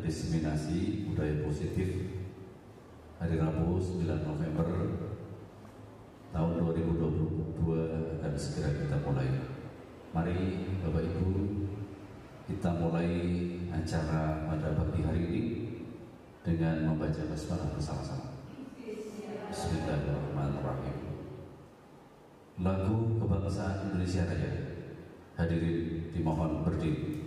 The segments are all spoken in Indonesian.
diseminasi budaya positif hari Rabu 9 November tahun 2022 akan segera kita mulai. Mari Bapak Ibu, kita mulai acara pada pagi hari ini dengan membaca basmalah bersama-sama. Bismillahirrahmanirrahim. Lagu Kebangsaan Indonesia Raya. Hadirin dimohon berdiri.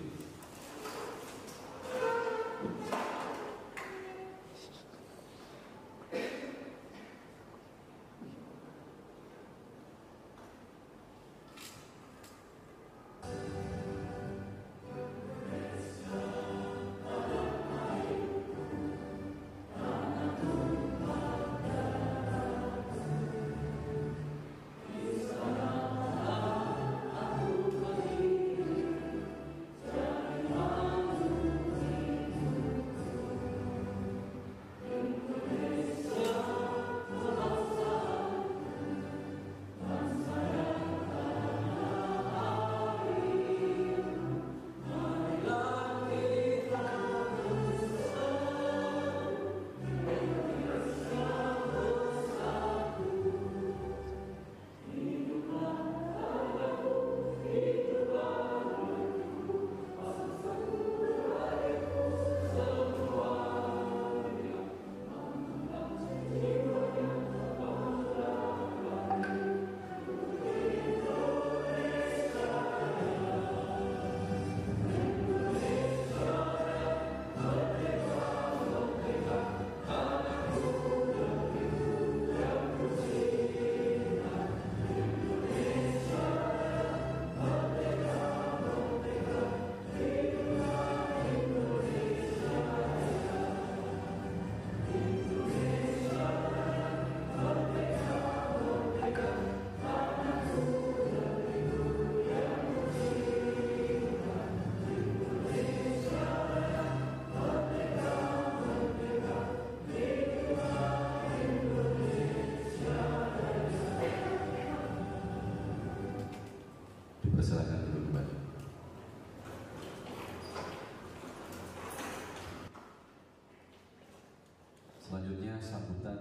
Selanjutnya sambutan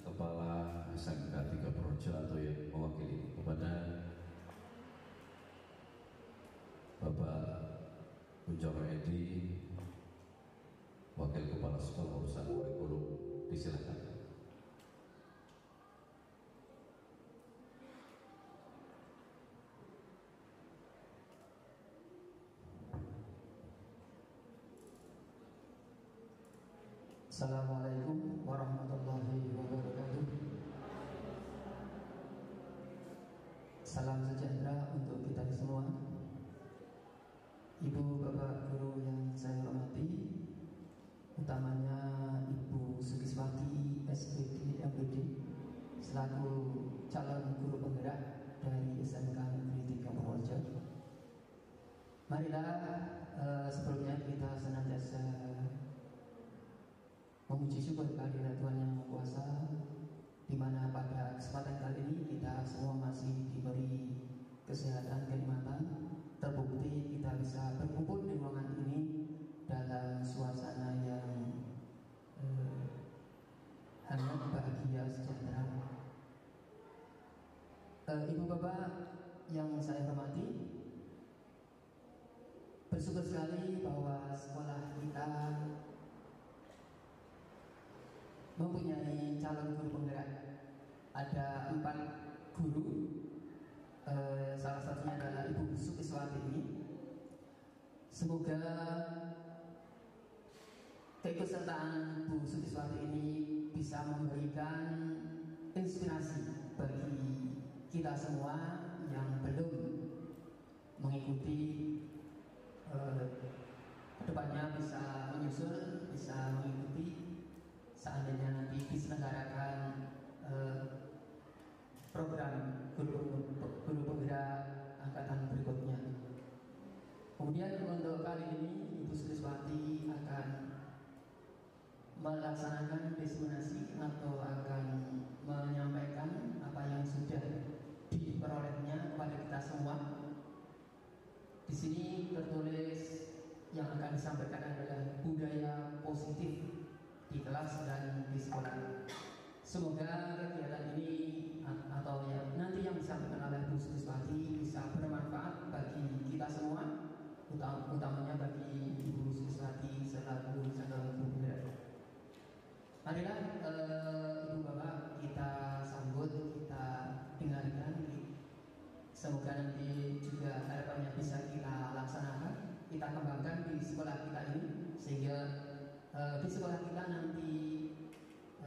Kepala SMK 3 Projo atau yang mewakili kepada Bapak Kunchoro Edi, Wakil Kepala Sekolah Urusan Kurikulum, disilakan. Assalamualaikum warahmatullahi wabarakatuh. Salam sejahtera untuk kita semua. Ibu bapak guru yang saya hormati, utamanya Ibu Sugiswati SPD MPD selaku calon guru penggerak dari SMK Negeri 3 Purworejo. Marilah sebelumnya kita senantiasa memuji syukur kehadirat Tuhan Yang Maha Kuasa, di mana pada kesempatan kali ini kita semua masih diberi kesehatan, kenikmatan. Terbukti kita bisa berkumpul di ruangan ini dalam suasana yang hangat, bahagia, sejahtera. Ibu bapak yang saya hormati, bersyukur sekali bahwa sekolah kita mempunyai calon guru penggerak. Ada 4 guru, salah satunya adalah Ibu Sugiswati ini. Semoga keikutsertaan Bu Sugiswati ini bisa memberikan inspirasi bagi kita semua yang belum mengikuti, kedepannya bisa menyusul, bisa mengikuti seandainya nanti diselenggarakan program guru penggerak angkatan berikutnya. Kemudian untuk kali ini Ibu Sugiswati akan melaksanakan diseminasi atau akan menyampaikan apa yang sudah diperolehnya kepada kita semua. Di sini tertulis yang akan disampaikan adalah budaya positif di kelas dan di sekolah. Semoga kegiatan ini atau yang nanti yang disampaikan oleh Bu Siswati bisa bermanfaat bagi kita semua, utamanya bagi Ibu Siswati selaku calon guru. Marilah Ibu Bapak kita sambut, kita dengarkan. Semoga nanti juga harapannya bisa kita laksanakan, kita kembangkan di sekolah kita ini, sehingga di sekolah kita nanti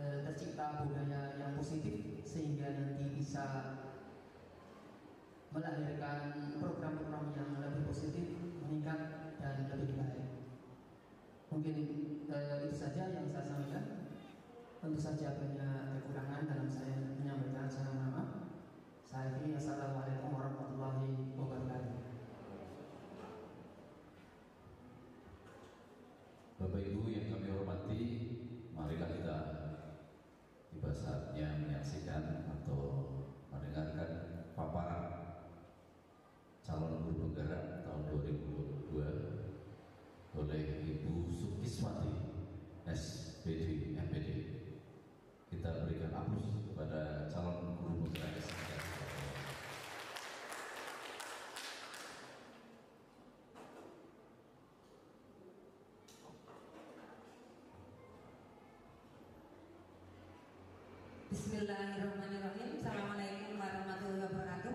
tercipta budaya yang positif, sehingga nanti bisa melahirkan program-program yang lebih positif, meningkat dan lebih baik. Mungkin itu saja yang saya sampaikan. Tentu saja banyak kekurangan dalam saya menyampaikan. Saya mohon maaf. Saya akhiri. Assalamualaikum warahmatullahi wabarakatuh. Bapak Ibu yang kami hormati, marilah kita tiba saatnya menyaksikan atau mendengarkan paparan calon guru penggerak tahun 2022 oleh Ibu Sukiswati SPD MPD. Kita berikan aplaus kepada calon guru penggerak SPD. Bismillahirrahmanirrahim. Assalamualaikum warahmatullahi wabarakatuh.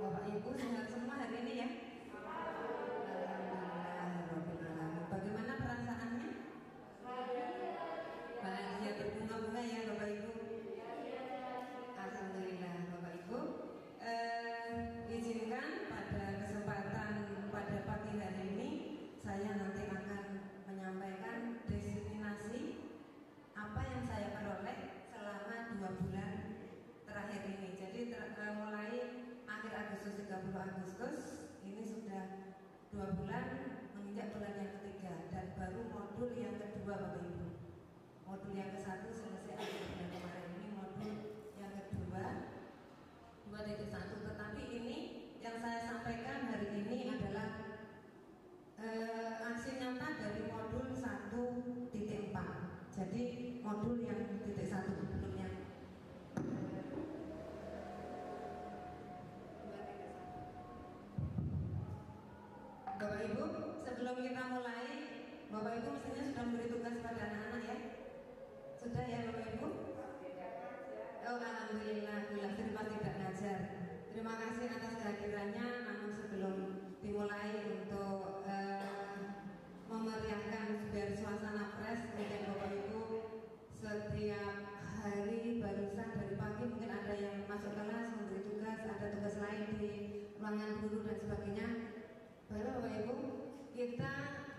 Bapak Ibu sehat semua hari ini ya? Alhamdulillah. Bagaimana perasaannya? Bahagia berbunga-bunga ya Bapak Ibu? Alhamdulillah Bapak Ibu. Izinkan pada kesempatan pada pagi hari ini saya nanti akan menyampaikan destinasi apa yang saya peroleh selama 2 bulan terakhir ini. Jadi mulai akhir Agustus 30 Agustus ini sudah 2 bulan menginjak bulan yang ketiga dan baru modul yang kedua Bapak Ibu. Modul yang ke-1 selesai akhir bulan kemarin, ini modul yang kedua 2.1. Tetapi ini yang saya sampaikan hari ini adalah aksi nyata dari modul 1.4. Jadi modul yang titik 1 belum yang 2.1. Bapak Ibu, sebelum kita mulai, Bapak Ibu mestinya sudah memberi tugas pada anak-anak ya. Sudah ya Bapak Ibu? Oh alhamdulillah, terima tidak ngajar. Terima kasih atas kehadirannya. Namun sebelum dimulai untuk memeriahkan biar suasana fresh, mungkin Bapak Ibu setiap hari barusan dari pagi mungkin ada yang masuk kelas memberi tugas, ada tugas lain di ruangan guru dan sebagainya. Baru Bapak Ibu kita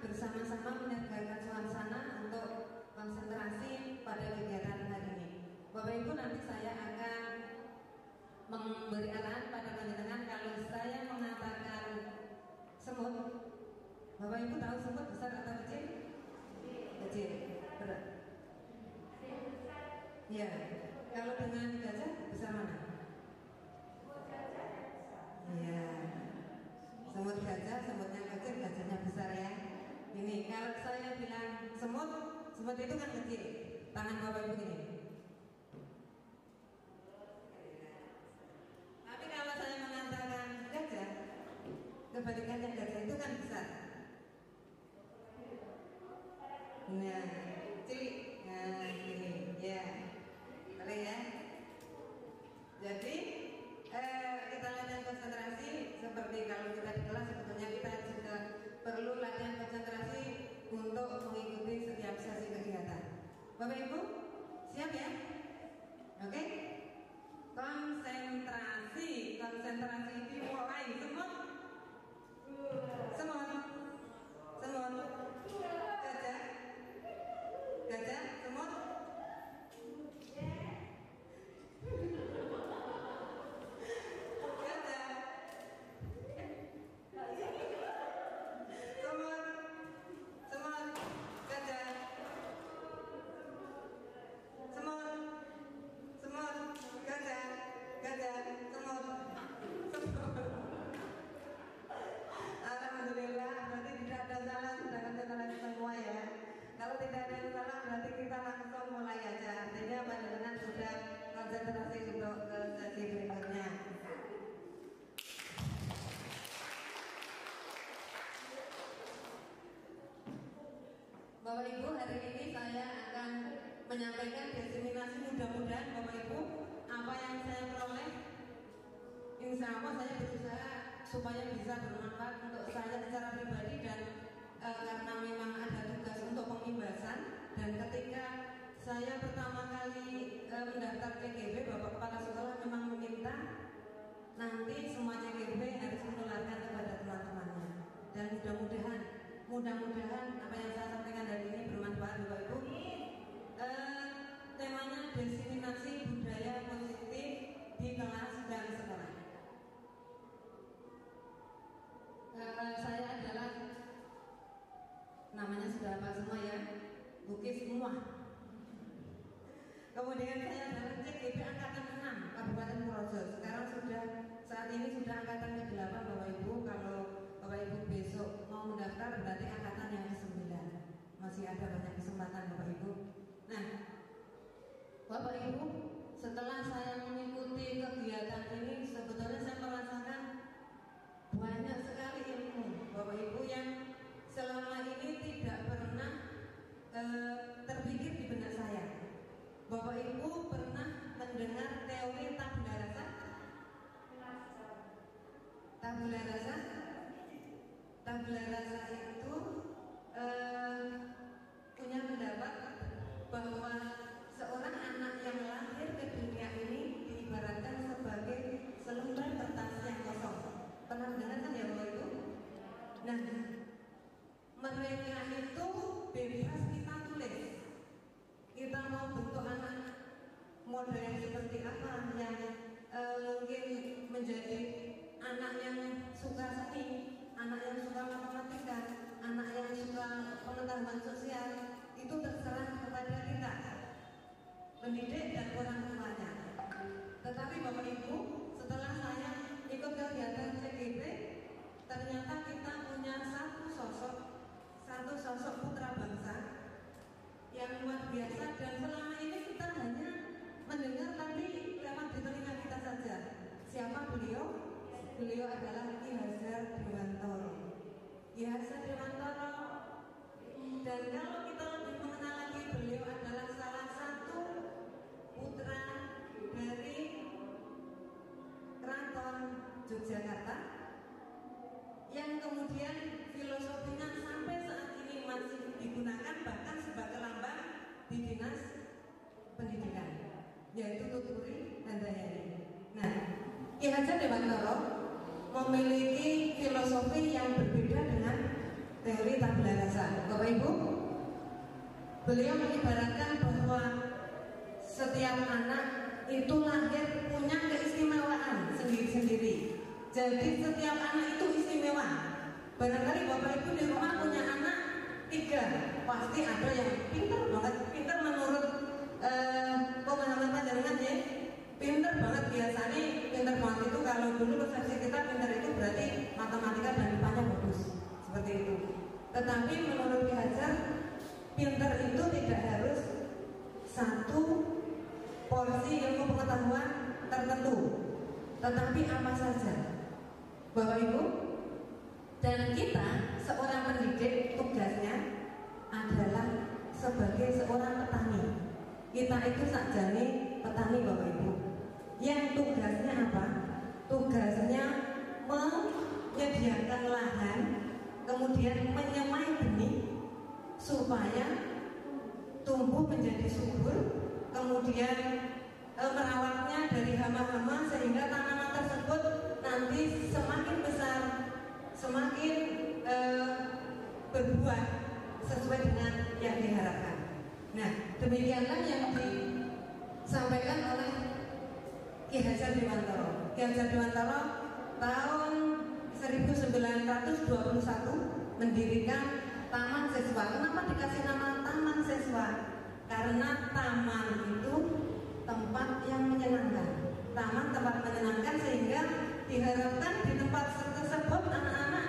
bersama-sama menegakkan suasana untuk konsentrasi pada kegiatan hari ini. Bapak Ibu nanti saya akan memberi arahan pada panjenengan. Kalau saya mengatakan semut, Bapak Ibu tahu semut besar atau kecil? Kecil, berat. Ya, kalau dengan gajah besar mana? Ya, semut gajah, semutnya kecil, gajahnya besar ya. Ini kalau saya bilang semut, semut itu kan kecil. Tangan Bapak Ibu gini. Tapi kalau saya mengatakan gajah, kebalikannya gajah itu kan besar. Nah, cilik. Nah, ini ya. Boleh ya. Jadi kita latihan konsentrasi seperti kalau kita di kelas, sebetulnya kita juga perlu latihan konsentrasi untuk mengikuti setiap sesi kegiatan. Bapak Ibu, siap ya? Oke? Konsentrasi, konsentrasi dimulai. Semut, semut, semut, gajah, Bapak Ibu, hari ini saya akan menyampaikan diseminasi, mudah-mudahan Bapak Ibu apa yang saya peroleh, insya Allah saya berusaha supaya bisa bermanfaat untuk saya secara pribadi dan karena memang ada tugas untuk pengimbasan. Dan ketika saya pertama kali mendaftar CGB, Bapak Kepala Sekolah memang meminta nanti semua CGB harus menularkan kepada teman-temannya. Dan mudah-mudahan apa yang saya sampaikan hari ini bermanfaat Bapak Ibu. Temanya diseminasi budaya positif di kelas dan sekolah. Saya adalah, namanya sudah apa semua ya, Bukis semua. Kemudian saya adalah CGB angkatan 6 Kabupaten Purworejo. Sekarang saat ini sudah angkatan ke-8 Bapak Ibu. Kalau Bapak Ibu besok mau mendaftar berarti angkatan yang ke-9. Masih ada banyak kesempatan Bapak Ibu. Nah, Bapak Ibu, setelah saya mengikuti kegiatan ini, sebetulnya saya merasakan banyak sekali ilmu Bapak Ibu yang selama ini tidak pernah terpikir di benak saya. Bapak Ibu pernah mendengar teori tabula rasa? Tabula rasa? Tabula rasa itu punya pendapat bahwa seorang anak yang lahir ke dunia ini diibaratkan sebagai selembar kertas yang kosong. Pernah mendengar kan ya Bapak Ibu? Nah, mereka itu bebas kita tulis. Kita mau bentuk anak model yang seperti apa, yang mungkin menjadi anak yang suka seni, anak yang suka matematika, anak yang suka pengetahuan sosial, itu terserah kepada kita, pendidik dan orang tuanya. Tetapi Bapak Ibu, setelah saya ikut kegiatan CGB, ternyata kita punya satu sosok putra bangsa yang luar biasa, dan selama ini kita hanya mendengar tadi lewat di telinga kita saja. Siapa beliau? Beliau adalah Ki Hajar Dewantara. Ki Hajar Dewantara, dan kalau kita lebih mengenal lagi, beliau adalah salah satu putra dari Keraton Yogyakarta yang kemudian filosofinya sampai saat ini masih digunakan bahkan sebagai lambang di dinas pendidikan, yaitu Tuturi Handayani. Nah, Ki Hajar Dewantara memiliki filosofi yang berbeda dengan teori tabula rasa. Bapak Ibu, beliau mengibaratkan bahwa setiap anak itu lahir punya keistimewaan sendiri-sendiri. Jadi setiap anak itu istimewa. Barangkali Bapak Ibu di rumah punya anak 3, pasti ada yang pintar banget, pintar menurut pemahaman panjenengan ya, pintar banget. Biasanya pintar banget itu kalau dulu persepsi kita pintar itu berarti matematika dan IPA-nya bagus, seperti itu. Tetapi menurut Ki Hajar, pintar itu tidak harus satu porsi ilmu pengetahuan tertentu, tetapi apa saja. Bapak Ibu, dan kita seorang pendidik tugasnya adalah sebagai seorang petani. Kita itu sakjane petani Bapak Ibu, yang tugasnya apa? Tugasnya menyediakan lahan, kemudian menyemai benih supaya tumbuh menjadi subur, kemudian merawatnya dari hama-hama sehingga tanaman tersebut nanti semakin besar, semakin berbuah sesuai dengan yang diharapkan. Nah, demikianlah yang disampaikan oleh Ki Hajar Dewantara. Ki Hajar Dewantara tahun 1921 mendirikan Taman Siswa. Kenapa dikasih nama Taman Siswa? Karena taman itu tempat yang menyenangkan. Taman tempat menyenangkan sehingga diharapkan di tempat tersebut anak-anak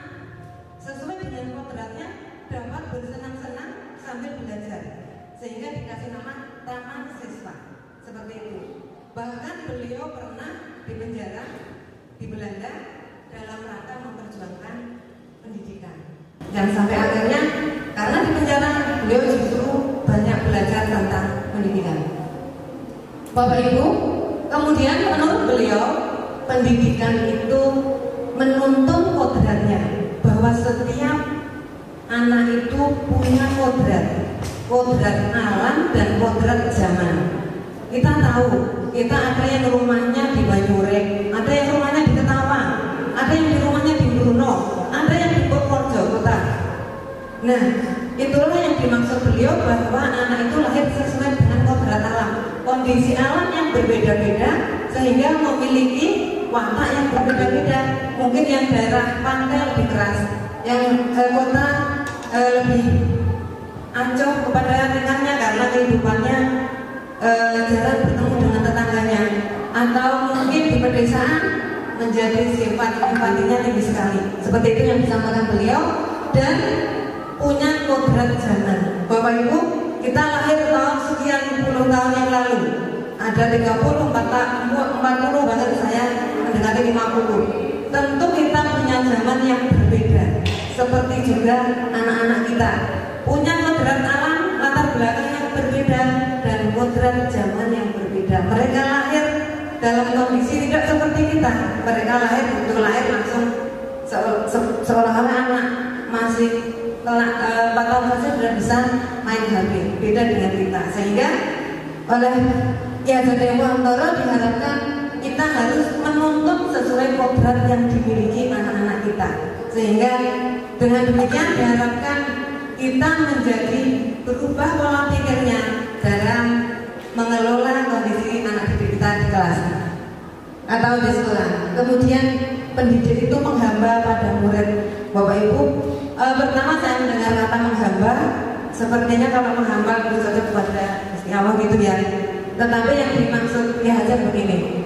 sesuai dengan kodratnya dapat bersenang-senang sambil belajar, sehingga dikasih nama Taman Siswa. Seperti itu. Bahkan beliau pernah dipenjara di Belanda dalam rangka memperjuangkan pendidikan. Dan sampai akhirnya karena di penjara beliau justru banyak belajar tentang pendidikan. Bapak Ibu, kemudian menurut beliau pendidikan itu menuntun kodratnya, bahwa setiap anak itu punya kodrat alam dan kodrat zaman. Kita tahu, kita ada yang rumahnya di Banyurek, ada yang rumahnya di Ketawang, ada yang di rumahnya di Bruno, ada yang di Purworejo kota. Nah, itulah yang dimaksud beliau bahwa anak itu lahir sesuai dengan kodrat alam, kondisi alam yang berbeda-beda sehingga memiliki watak yang berbeda-beda. Mungkin yang daerah pantai lebih keras, yang kota lebih acuh kepada rekannya karena kehidupannya jarang bertemu dengan tetangganya, atau mungkin di pedesaan menjadi sifat empatinya tinggi sekali. Seperti itu yang disampaikan beliau, dan punya kodrat zaman. Bapak Ibu, kita lahir tahun sekian puluh tahun yang lalu, ada 30, 40, bahkan saya mendekati 50. Tentu kita punya zaman yang berbeda. Seperti juga anak-anak kita punya kodrat alam, latar belakang yang berbeda, dan kodrat zaman yang berbeda. Mereka lahir dalam kondisi tidak seperti kita. Mereka lahir begitu lahir langsung seolah-olah anak masih 4 tahun saja sudah bisa main HP. Beda dengan kita. Sehingga oleh Ki Hajar Dewantara diharapkan kita harus menuntut sesuai kodrat yang dimiliki anak-anak kita. Sehingga dengan demikian diharapkan kita menjadi berubah pola pikirnya dalam mengelola kondisi anak didik kita di kelas atau di sekolah. Kemudian pendidik itu menghamba pada murid. Bapak Ibu, pertama saya mendengar kata menghamba, sepertinya kalau menghamba itu saja kepada Gusti Allah gitu ya. Tetapi yang dimaksud Ki Hajar begini,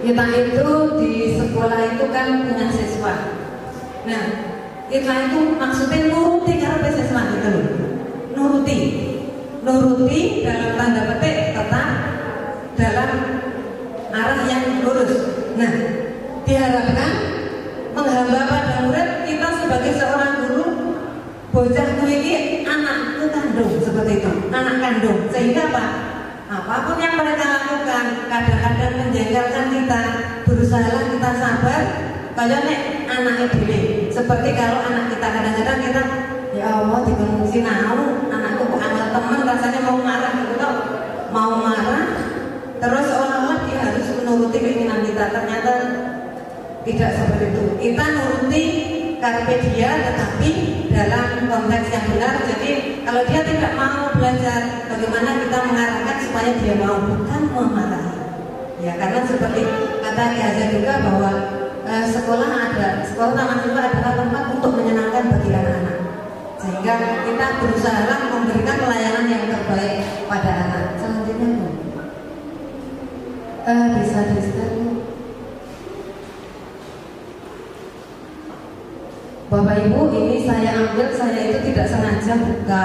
kita itu di sekolah itu kan punya siswa. Nah, kita itu maksudnya nuruti karena siswa gitu loh. Nuruti dalam tanda petik tetap dalam arah yang lurus. Nah, diharapkan menghamba pada murid kita sebagai seorang guru, bocah ini anakku kandung, seperti itu, anak kandung. Sehingga apa? Apapun yang mereka lakukan kadang-kadang menjengkelkan kita, berusahalah kita sabar. Kalau nek anak dhewe, seperti kalau anak kita kadang-kadang kita, ya Allah dikonsumsi nau, anakku kok amal teman rasanya mau marah gitu toh, mau marah, terus seolah-olah dia harus menuruti keinginan kita. Ternyata tidak seperti itu. Kita nuruti carpe dia, tetapi dalam konteks yang benar. Jadi kalau dia tidak mau belajar, bagaimana kita mengarahkan supaya dia mau, bukan memarahi. Ya, karena seperti kata Ki Hajar juga bahwa sekolah taman siswa adalah tempat untuk menyenangkan bagi anak-anak. Sehingga kita berusaha memberikan pelayanan yang terbaik pada anak. Selanjutnya bisa di-share. Bapak Ibu, ini saya itu tidak sengaja buka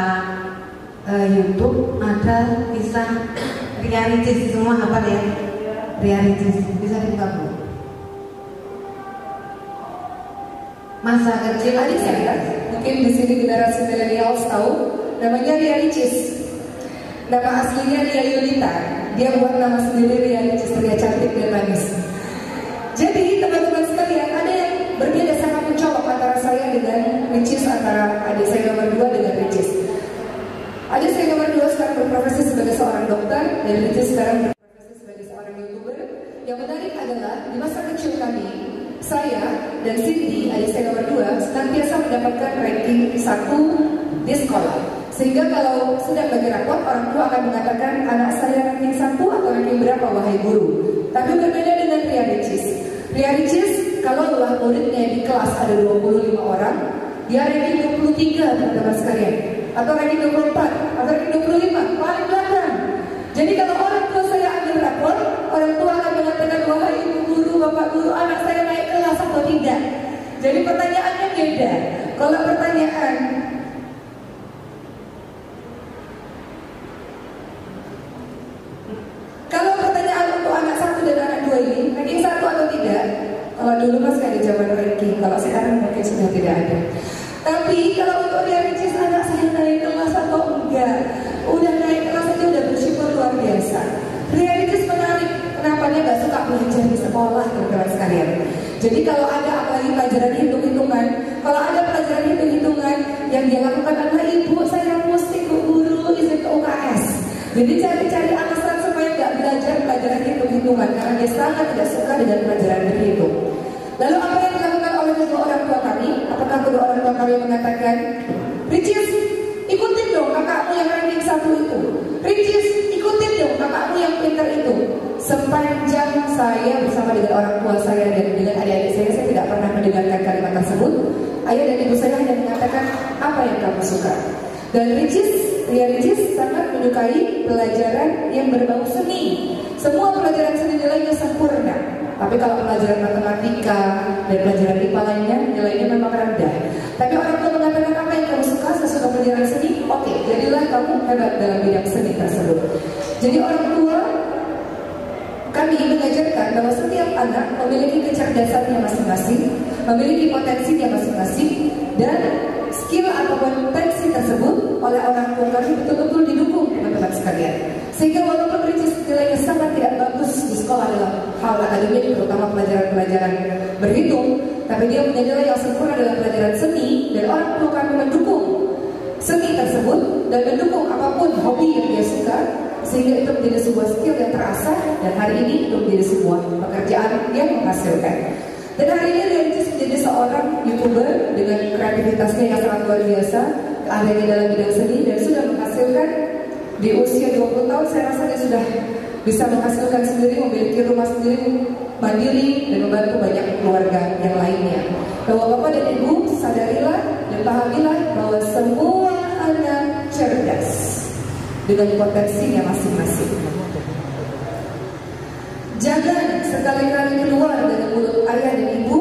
YouTube, ada kisah Ria Ricis, semua apa ya? Ria Ricis, bisa dibuka Bu? Masa kecil adik saya, mungkin di sini generasi milenials tahu, namanya Ria Ricis. Nama aslinya Ria Yulita. Dia buat nama sendiri Ria Ricis, Ria cantik dan manis. Jadi teman-teman sekalian, ada yang berbeda, sangat mencolok antara saya dengan Ricis, antara adik saya nomor 2 dengan Ricis. Adik saya nomor 2 sekarang berprofesi sebagai seorang dokter, dan Ricis sekarang berprofesi sebagai seorang YouTuber. Yang menarik adalah di masa kecil kami, saya dan Cindy, adik saya nomor 2, senantiasa mendapatkan ranking 1 di sekolah. Sehingga kalau sedang bagi rapot, orang tua akan mengatakan, anak saya ranking 1 atau ranking berapa wahai guru. Tapi berbeda dengan Ria Ricis. Ria Ricis, kalau muridnya di kelas ada 25 orang, dia ranking 23 teman-teman sekalian, atau ranking 24, atau ranking 25, paling belakang. Jadi kalau orang tua saya ambil rapor, orang tua akan mengatakan, wahai ibu guru, bapak guru, anak saya naik kelas atau tidak. Jadi pertanyaannya beda. Kalau pertanyaan untuk anak 1 dan anak 2 ini, ranking 1 atau tidak? Kalau dulu masih ada zaman ranking, kalau sekarang mungkin sudah tidak ada. Tapi kalau untuk Ria Ricis, anak saya naik kelas 1 sekolah, teman-teman sekalian. Jadi kalau ada apalagi pelajaran hitung-hitungan, kalau ada pelajaran hitung-hitungan yang dia lakukan adalah ibu saya mesti ke guru izin ke UKS. Jadi cari-cari alasan supaya nggak belajar pelajaran hitung-hitungan karena dia sangat tidak suka dengan pelajaran berhitung. Lalu apa yang dilakukan oleh kedua orang tua kami? Apakah kedua orang tua kami mengatakan, Ricis, ikutin dong kakakmu yang ranking 1 itu. Ricis, ikutin dong kakakmu yang pintar itu. Sepanjang saya bersama dengan orang tua saya dan dengan adik-adik saya tidak pernah mendengarkan kalimat tersebut. Ayah dan ibu saya hanya mengatakan, apa yang kamu suka? Dan Ria Ricis sangat menyukai pelajaran yang berbau seni. Semua pelajaran seni nilainya sempurna. Tapi kalau pelajaran matematika dan pelajaran IPA lainnya, nilainya memang rendah. Tapi orang tua mengatakan, apa yang kamu suka? Saya suka pelajaran seni. Oke, jadilah kamu hebat dalam bidang seni tersebut. Jadi orang tua kami mengajarkan bahwa setiap anak memiliki kecerdasannya masing-masing, memiliki potensinya masing-masing, dan skill atau potensi tersebut oleh orang tua kami betul-betul didukung, teman-teman sekalian. Sehingga walaupun Ricis nilainya sangat tidak bagus di sekolah dalam hal akademik, terutama pelajaran-pelajaran berhitung, tapi dia punya nilai yang sempurna dalam pelajaran seni, dan orang tua kami mendukung seni tersebut dan mendukung apapun hobi yang dia suka, sehingga itu menjadi sebuah skill yang terasah dan hari ini itu menjadi sebuah pekerjaan yang menghasilkan. Dan hari ini Ricis menjadi seorang YouTuber dengan kreativitasnya yang sangat luar biasa, keahliannya dalam bidang seni, dan sudah menghasilkan di usia 20 tahun saya rasa dia sudah bisa menghasilkan sendiri, memiliki rumah sendiri, mandiri, dan membantu banyak keluarga yang lainnya. Bahwa Bapak dan Ibu sadarilah dan pahamilah bahwa semua anak cerdas dengan potensinya masing-masing. Jangan sekali-kali keluar dari mulut ayah dan ibu,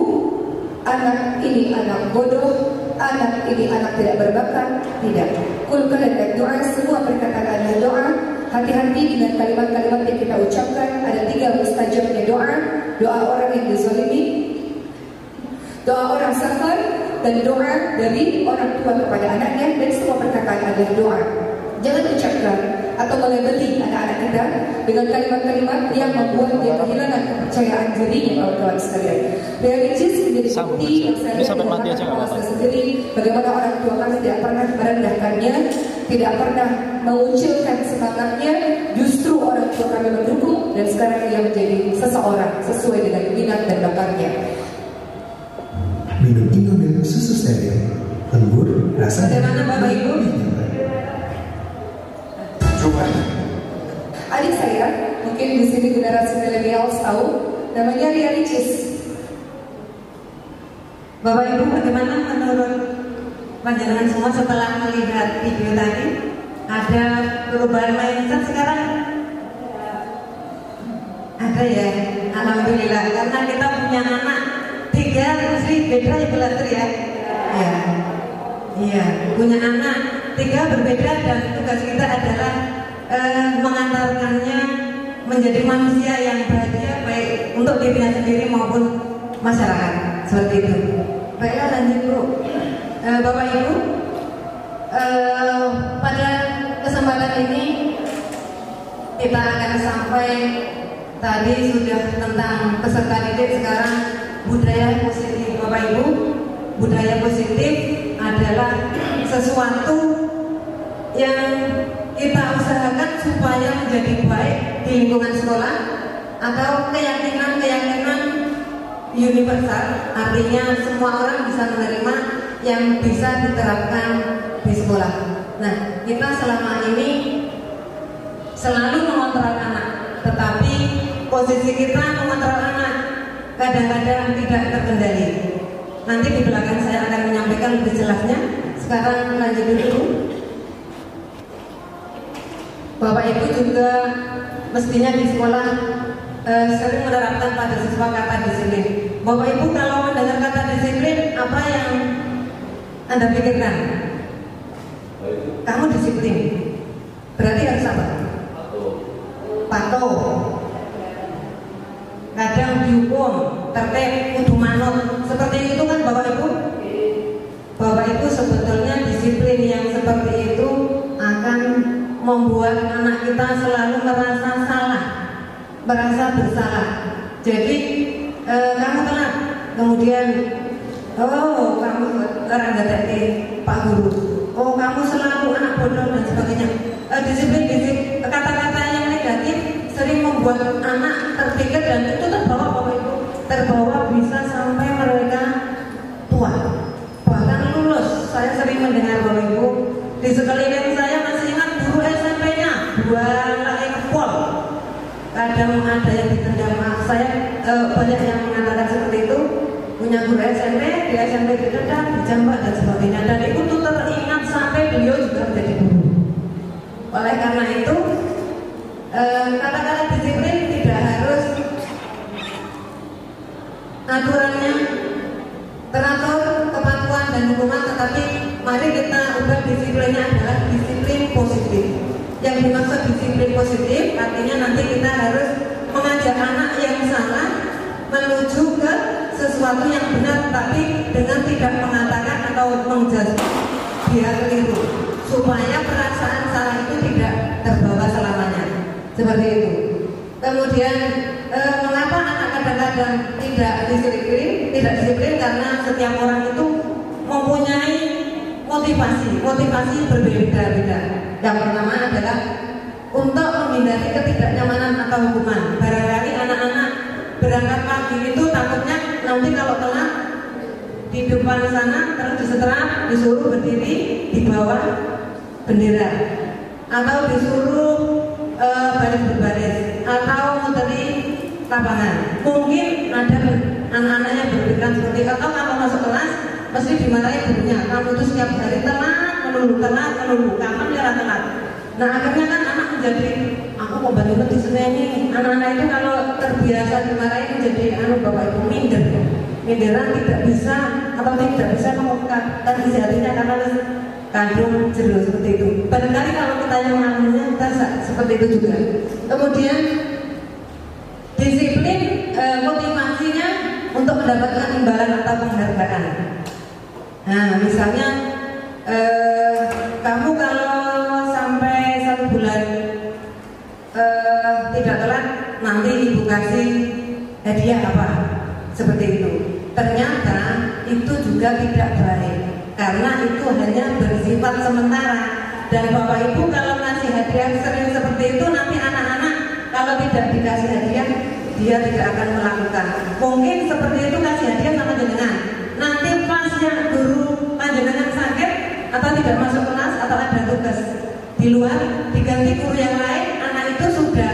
anak ini anak bodoh, anak ini anak tidak berbakat. Tidak. Kulkan dan doa, semua perkataan adalah doa. Hati-hati dengan kalimat-kalimat yang kita ucapkan. Ada 3 mustajabnya doa. Doa orang yang dizalimi, doa orang safar, dan doa dari orang tua kepada anaknya. Dan semua perkataan adalah doa. Jangan ucapkan atau melebeli anak-anak kita dengan kalimat-kalimat yang membuat dia kehilangan kepercayaan dirinya, kawan-kawan sekalian. Ria Ricis menjadi bukti yang saya sendiri bagaimana orang tua kami tidak pernah merendahkannya, tidak pernah mengucilkan semangatnya, justru orang tua kami mendukung, dan sekarang dia menjadi seseorang sesuai dengan minat dan bakatnya. Minum Indomil susu steril, lembut, rasanya. Bagaimana Bapak Ibu? Adik saya, mungkin di sini generasi milenials tahu, namanya Ria Ricis. Bapak Ibu, bagaimana menurut panjenengan semua setelah melihat video tadi? Ada perubahan mindset sekarang? Ada ya, alhamdulillah. Karena kita punya anak 3, mesti beda ya belajar ya. Iya, punya anak 3 berbeda, dan tugas kita adalah mengantarkannya menjadi manusia yang bahagia, baik untuk dirinya sendiri maupun masyarakat. Seperti itu. Baiklah, lanjut Bu. Bapak Ibu, pada kesempatan ini kita akan sampai, tadi sudah tentang peserta didik, sekarang budaya positif. Bapak Ibu, budaya positif adalah sesuatu yang kita usahakan supaya menjadi baik di lingkungan sekolah, atau keyakinan-keyakinan universal, artinya semua orang bisa menerima yang bisa diterapkan di sekolah. Nah, kita selama ini selalu mengontrol anak, tetapi posisi kita mengontrol anak kadang-kadang tidak terkendali. Nanti di belakang saya akan menyampaikan lebih jelasnya. Sekarang lanjut dulu. Bapak Ibu juga mestinya di sekolah sering menerapkan pada siswa kata disiplin. Bapak Ibu kalau mendengar kata disiplin, apa yang Anda pikirkan? Kamu disiplin, berarti harus apa? Patuh. Kadang dihukum, tertib, kudu manut. Seperti itu kan Bapak Ibu? Bapak Ibu, sebetulnya disiplin yang seperti itu akan membuat anak kita selalu merasa salah, merasa bersalah. Jadi kamu telat, kemudian oh kamu orang nggak Pak Guru, oh kamu selalu anak bodoh dan sebagainya. Disiplin kata-kata yang negatif sering membuat anak terpikir dan itu terbawa Bapak Ibu, terbawa bisa sampai mereka tua, bahkan lulus. Saya sering mendengar Bapak Ibu di sekeliling saya masih ingat guru SMP-nya buang pol. Kadang ada yang ditendang, saya banyak yang mengatakan seperti itu. Punya guru SMP, di SMP ditendang, dijambak dan sebagainya. Dan itu tuh teringat sampai beliau juga menjadi guru. Oleh karena itu, kata-kata disiplin tidak harus aturannya teratur, kepatuhan dan hukuman, tetapi mari kita ubah disiplinnya adalah disiplin positif. Yang dimaksud disiplin positif artinya nanti kita harus mengajak anak yang salah menuju ke sesuatu yang benar, tapi dengan tidak mengatakan atau menjudge dia keliru, supaya perasaan salah itu tidak terbawa selamanya. Seperti itu. Kemudian mengapa anak kadang-kadang tidak disiplin? Karena setiap orang itu mempunyai motivasi berbeda-beda. Yang pertama adalah untuk menghindari ketidaknyamanan atau hukuman. Barangkali anak-anak berangkat pagi itu takutnya nanti kalau telat di depan sana terus disetrap, disuruh berdiri di bawah bendera, atau disuruh baris berbaris, atau muteri lapangan. Mungkin ada anak-anak yang berpikiran seperti itu, atau kalau masuk kelas mesti dimarahi gurunya, kamu itu setiap hari telat melulu, kapan dia telat. Nah akhirnya kan anak menjadi, aku mau bantu di sini ini. Anak-anak itu kalau terbiasa dimarahi menjadi Bapak Ibu minderan, tidak bisa atau tidak bisa mengungkapkan isi hatinya karena kandung jenuh seperti itu. Barangkali kalau kita yang mengalaminya kita seperti itu juga. Kemudian disiplin motivasinya untuk mendapatkan imbalan atau penghargaan. Nah misalnya kamu kalau sampai 1 bulan tidak telat, nanti ibu kasih hadiah apa, seperti itu. Ternyata itu juga tidak baik, karena itu hanya bersifat sementara. Dan Bapak Ibu kalau ngasih hadiah sering seperti itu, nanti anak-anak kalau tidak dikasih hadiah dia tidak akan melakukan. Mungkin seperti itu kasih hadiah sama jenengan, nanti pas yang guru panjenengan sakit atau tidak masuk kelas atau ada tugas di luar diganti guru yang lain, anak itu sudah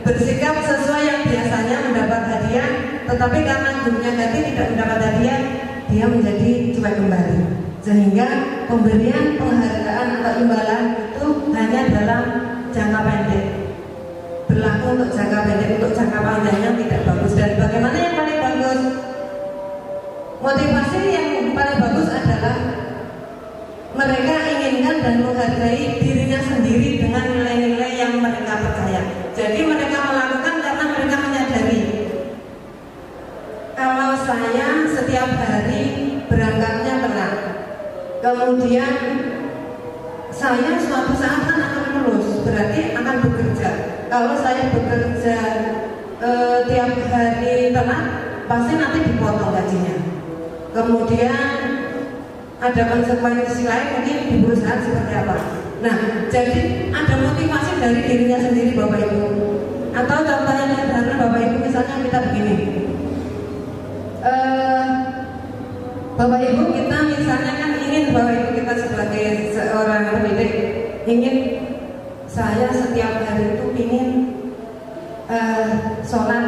bersikap sesuai yang biasanya mendapat hadiah, tetapi karena gurunya ganti tidak mendapat hadiah, dia menjadi cuek kembali. Sehingga pemberian penghargaan atau imbalan itu hanya dalam jangka pendek, berlaku untuk jangka pendek, untuk jangka panjangnya tidak bagus. Dan bagaimana yang paling bagus? Motivasi yang paling bagus adalah mereka inginkan dan menghargai dirinya sendiri dengan nilai-nilai yang mereka percaya. Jadi mereka melakukan karena mereka menyadari, kalau saya setiap hari berangkatnya telat, kemudian saya suatu saat akan lulus, berarti akan bekerja. Kalau saya bekerja tiap hari telat, pasti nanti dipotong gajinya. Kemudian ada konsekuensi lain, mungkin di perusahaan seperti apa. Nah, jadi ada motivasi dari dirinya sendiri Bapak Ibu. Atau contoh yang sederhana Bapak Ibu, misalnya kita begini, Bapak Ibu kita misalnya kan ingin, Bapak Ibu kita sebagai seorang pendidik ingin, saya setiap hari itu ingin sholat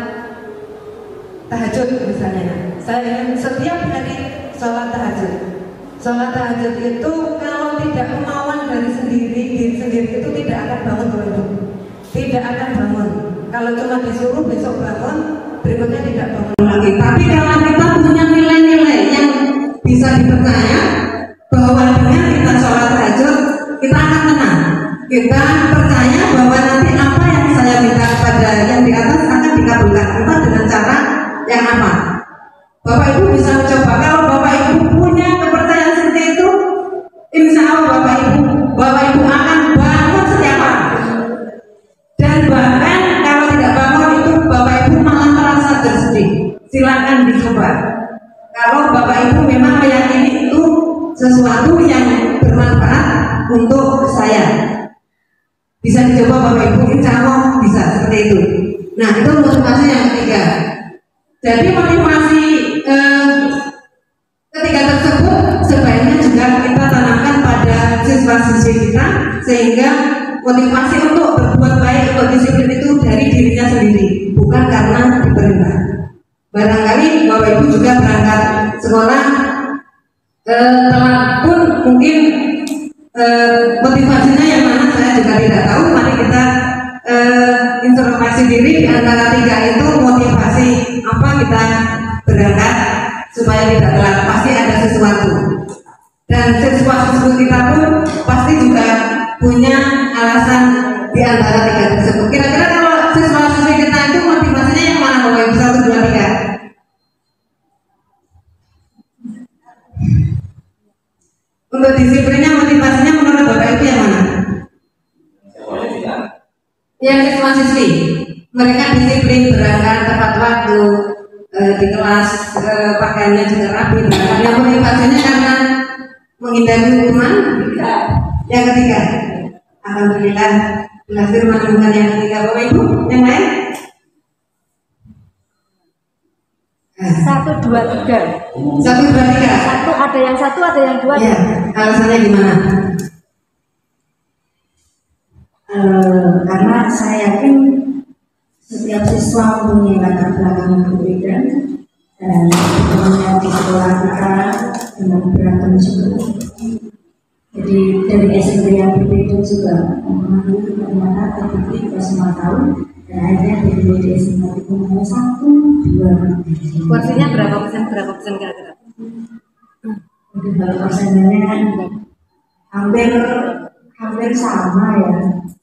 tahajud misalnya. Saya ingin setiap hari sholat tahajud. Sholat tahajud itu kalau tidak kemauan dari diri sendiri itu tidak akan bangun Bapak Ibu. Tidak akan bangun. Kalau cuma disuruh besok bangun, berikutnya tidak bangun lagi. Tapi kalau kita punya nilai-nilai yang bisa dipercaya, bahwa dengan kita sholat tahajud kita akan tenang. Kita percaya bahwa nanti apa yang saya minta pada yang di atas akan dikabulkan, entah dengan cara yang apa. Bapak Ibu bisa mencoba. Kalau Bapak Ibu punya kepercayaan seperti itu, insya Allah Bapak Ibu akan bangun setiap hari. Dan bahkan kalau tidak bangun itu Bapak Ibu malah merasa bersedih. Silakan untuk saya. Bisa dicoba Bapak Ibu, insya Allah bisa seperti itu. Nah, itu motivasi yang ketiga. Jadi motivasi ketiga tersebut sebaiknya juga kita tanamkan pada siswa-siswi kita, sehingga motivasi untuk berbuat baik, untuk disiplin itu dari dirinya sendiri, bukan karena diperintah. Barangkali Bapak Ibu juga berangkat sekolah telat pun mungkin motivasinya yang mana saya juga tidak tahu. Mari kita introspeksi diri di antara tiga itu, motivasi apa kita berangkat supaya tidak telat. Pasti ada sesuatu, dan siswa-siswi kita pun pasti juga punya alasan di antara tiga tersebut. Kira-kira kalau siswa-siswi kita itu motivasinya yang mana Bapak Ibu? 1, 2, 3. Untuk disiplinnya, motivasinya menurut Bapak Ibu yang mana? Yang siswa-siswi, mereka disiplin, berangkat tepat waktu, di kelas pakaiannya juga rapi, berangkat. Yang motivasinya karena menghindari hukuman. Yang ketiga, alhamdulillah berhasil menemukan yang ketiga. Bapak Ibu yang lain? 1, 2, 3. 1, 2, 3. Ada yang 1, ada yang 2. Ya, alasannya gimana? Karena saya yakin setiap siswa punya latar belakang berbeda, dan temannya di sekolah kita dengan beragam juga. Jadi dari SMP yang berbeda juga mempengaruhi, ternyata terbukti kita semua tahu. Dan akhirnya dari SMA itu punya 1, 2. Porsinya berapa persen kira-kira? Untuk kalau persennya hampir sama ya.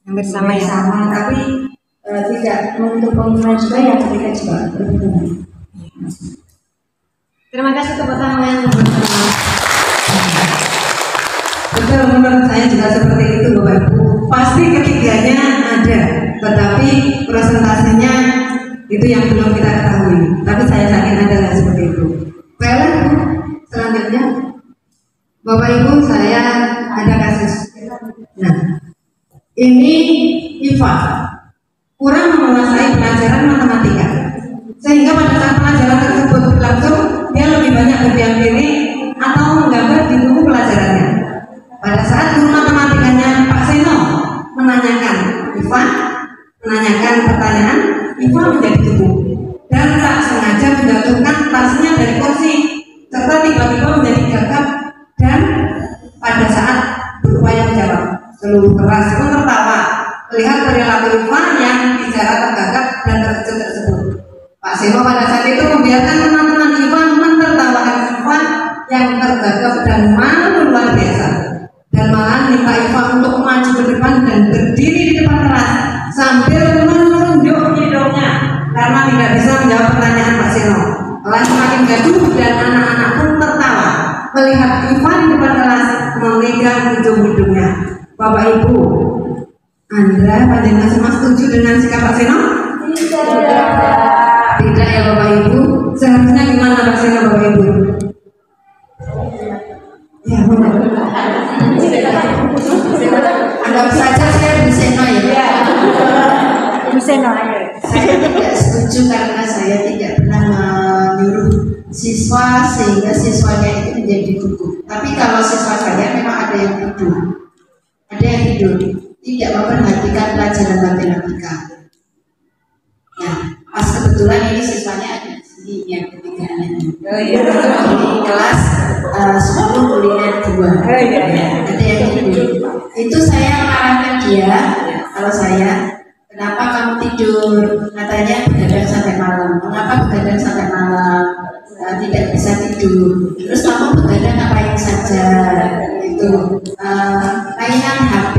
Hampir sama ya. Sama, tapi tidak menutup kemungkinan juga yang ketika juga berbeda. Terima kasih tepuk tangan yang bersama. Betul, menurut saya juga seperti itu Bapak Ibu. Pasti ketiganya ada, tetapi presentasinya itu yang belum kita ketahui. Tapi saya yakin ada seperti itu. Baiklah, selanjutnya Bapak Ibu, saya ada kasus. Nah, ini IFA kurang menguasai pelajaran matematika, sehingga pada saat pelajaran tersebut berlangsung, dia lebih banyak berdiam diri atau menggambar di buku pelajarannya. Pada saat guru matematikanya Pak Seno menanyakan IFA, menanyakan pertanyaan, IFA menjadi gugup dan tak sengaja menjatuhkan tasnya dari kursi, serta tiba-tiba menjadi gagap, dan pada saat berupaya menjawab, seluruh kelas pun tertawa melihat perilaku IFA yang bicara tergagap dan terkejut tersebut. Pak Seno pada saat itu membiarkan teman-teman IFA menertawakan IFA yang tergagap dan malu luar biasa, dan malah minta IFA untuk maju ke depan dan berdiri di depan kelas sambil menunjuk hidungnya karena tidak bisa menjawab pertanyaan Pak Seno. Kelas semakin gaduh dan anak-anak pun tertawa melihat IFA di depan kelas memegang ujung hidungnya. Bapak Ibu, Anda panjenengan semua setuju dengan sikap Pak Seno? Tidak ya Bapak Ibu. Seharusnya gimana Pak Seno Bapak Ibu? Ya benar. Anggap saja saya Bu Seno ya. Bu Seno. Saya tidak setuju karena saya tidak pernah menyuruh siswa sehingga siswanya itu menjadi gugup. Tapi kalau siswa saya memang ada yang tidur, tidak memperhatikan pelajaran matematika. Nah, pas kebetulan ini siswanya ada di sini yang ketiga anaknya. Di kelas 10 kuliner 2. Ada yang tidur. Itu saya marahkan dia. Kalau saya, kenapa kamu tidur? Katanya begadang sampai malam. Mengapa begadang sampai malam? Tidak bisa tidur. Terus kamu begadang ngapain saja? Itu mainan HP.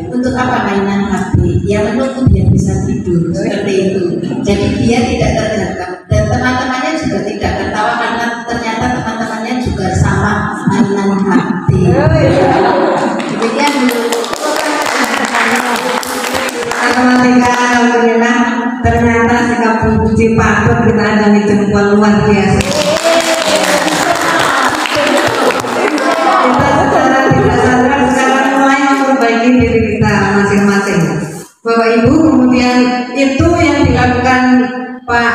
Untuk apa mainan HP? Ya menunggu biar bisa tidur. Seperti itu. Jadi dia tidak tergagap dan teman-temannya juga tidak tertawa karena ternyata teman-temannya juga sama mainan HP. Demikian dulu. Matematika, alhamdulillah ternyata sikap puji patut kita ada di jempol luar biasa. Kita secara tidak sadar sekarang mulai Bapak Ibu. Kemudian itu yang dilakukan Pak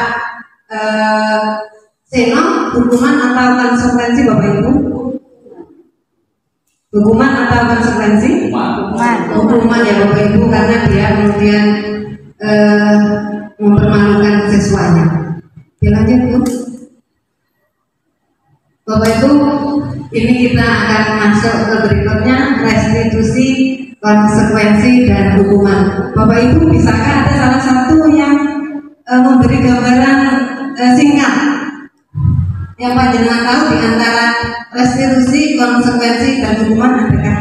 Seno, hukuman atau konsekuensi Bapak Ibu? Hukuman atau konsekuensi? Hukuman ya Bapak Ibu, karena dia kemudian mempermalukan siswanya. Lanjut Bu. Bapak Ibu, ini kita akan masuk ke berikutnya, restitusi, konsekuensi dan hukuman. Bapak Ibu, bisakah ada salah satu yang memberi gambaran singkat yang panjenengan tahu di antara restitusi, konsekuensi dan hukuman, adakah?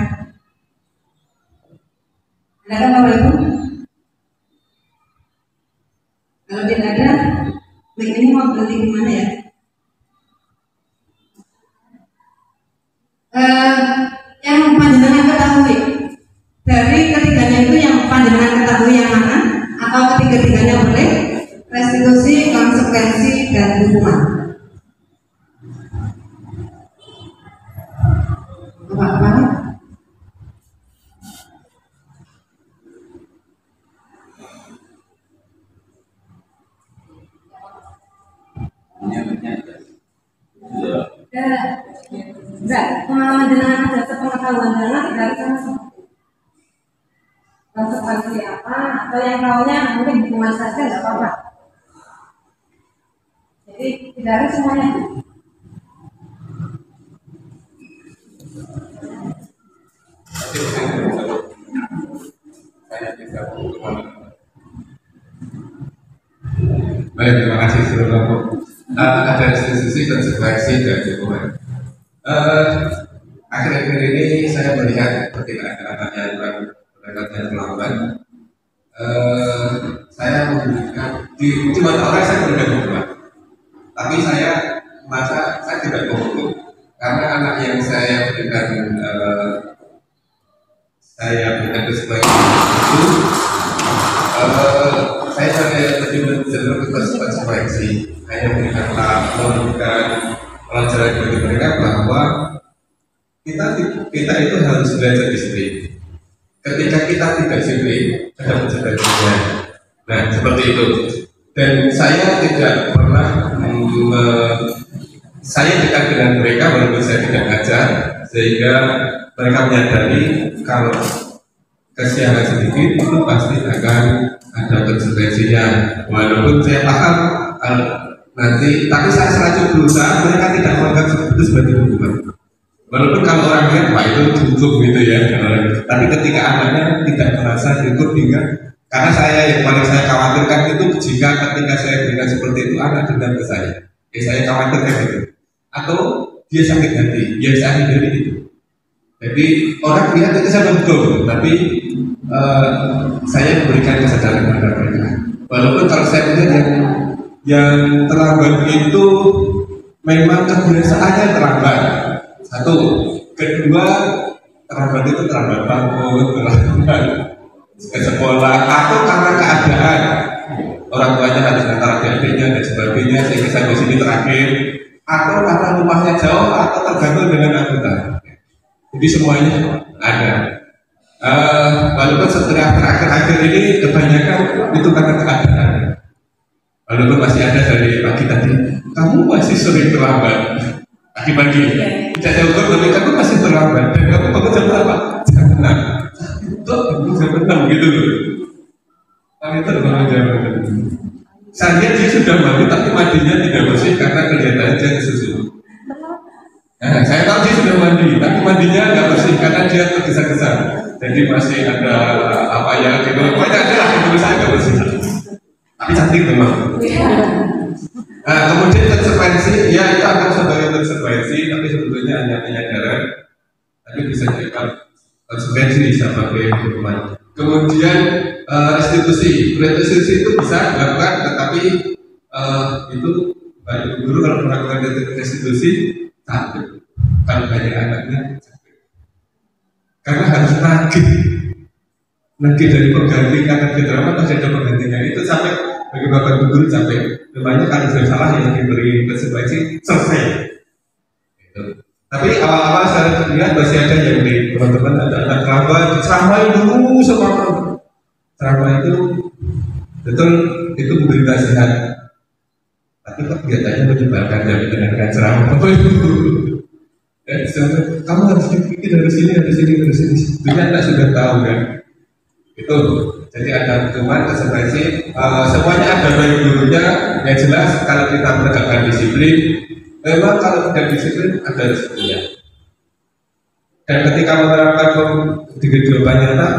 Adakah Bapak Ibu? Kalau tidak ada, ini mau berhenti di mana ya? Yang panjenengan ketahui dari ketiganya itu, yang panjenengan ketahui yang mana? Atau ketiga-tiganya boleh? Restitusi, konsekuensi dan hukuman. Bapak-bapak. Enggak, pengalaman jenengan ada sepengetahuan jenengan dari sana semua. Konsekuensi apa, atau yang tahunya mungkin hukuman saja nggak apa-apa. Jadi tidak harus semuanya. Baik, terima kasih Saudara. Ada restitusi, konsekuensi dan hukuman. Akhir-akhir ini saya melihat ketika anak-anaknya berangkatnya terlambat, saya memberikan di mata orang saya berikan hukuman, tapi saya merasa saya tidak menghukum karena anak yang saya berikan konsekuensi itu saya lebih cenderung ke konsekuensi. Saya memberikan pelajaran bagi mereka bahwa kita itu harus belajar disiplin. Ketika kita tidak disiplin, ada kejadian. Nah, seperti itu. Dan saya tidak pernah saya dekat dengan mereka walaupun saya tidak ngajar, sehingga mereka menyadari kalau kesialan sedikit itu pasti akan ada konsekuensinya. Walaupun saya paham nanti, tapi saya selalu berusaha mereka tidak menganggap itu sebagai hukuman. Walaupun kalau orang lihat, wah itu cukup gitu ya. Tapi ketika anaknya tidak merasa cukup, karena saya yang paling saya khawatirkan itu jika ketika saya berikan seperti itu anak dendam ke saya. Saya khawatirkan itu. Atau dia sakit hati, yang saya hindari itu. Jadi orang lihat itu saya betul, tapi saya memberikan kesadaran kepada mereka. Walaupun kalau saya melihat yang terlambat itu memang kebiasaannya terlambat. Satu, kedua terlambat itu terlambat bangun, terlambat ke sekolah, atau karena keadaan orang tuanya harus antar adiknya dan sebagainya sehingga sampai sini terakhir, atau karena rumahnya jauh, atau tergantung dengan anggota. Jadi semuanya ada. Walaupun setelah terakhir ini kebanyakan itu karena keadaan. Walaupun masih ada dari pagi tadi, kamu masih sering terlambat. Pagi-pagi, tidak saya ukur, tapi kamu masih terlambat. Dan kamu bangun jam berapa? Jam 6. Itu jam 6 gitu loh. Kami terbangun jam 6. Saya lihat dia sudah mandi, tapi mandinya tidak bersih karena kelihatannya dia kesusu. Nah, saya tahu dia sudah mandi, tapi mandinya nggak bersih karena dia tergesa-gesa. Jadi masih ada apa ya? Gitu. Pokoknya ada lah yang saya nggak bersih. Tapi cantik memang. Kemudian konsekuensi, ya itu akan sebagai konsekuensi, tapi sebetulnya hanya penyadaran. Tapi bisa jadi konsekuensi sebagai hukuman. Kemudian restitusi itu bisa dilakukan, tetapi itu baik guru kalau melakukan restitusi capek, kalau banyak anaknya capek. Karena harus nagih dari pengganti karena drama pasti ada penggantinya, itu sampai bagi bapak guru capek. Memangnya kalau sudah salah yang diberi konsekuensi selesai. Gitu. Tapi awal-awal saya lihat masih ada yang di teman-teman ada anak kerabat sampai dulu ceramah itu betul itu memberi nasihat, tapi kok kegiatannya menyebarkan dan mendengarkan ceramah Bapak Ibu. Kamu harus dipikir dari sini, dari sini, dari sini. Sebenarnya Anda sudah tahu kan? Itu jadi ada hukuman konsekuensi. Semuanya ada baik buruknya. Yang jelas kalau kita menegakkan disiplin, memang kalau tidak disiplin ada risikonya. Dan ketika menerapkan di kehidupan nyata,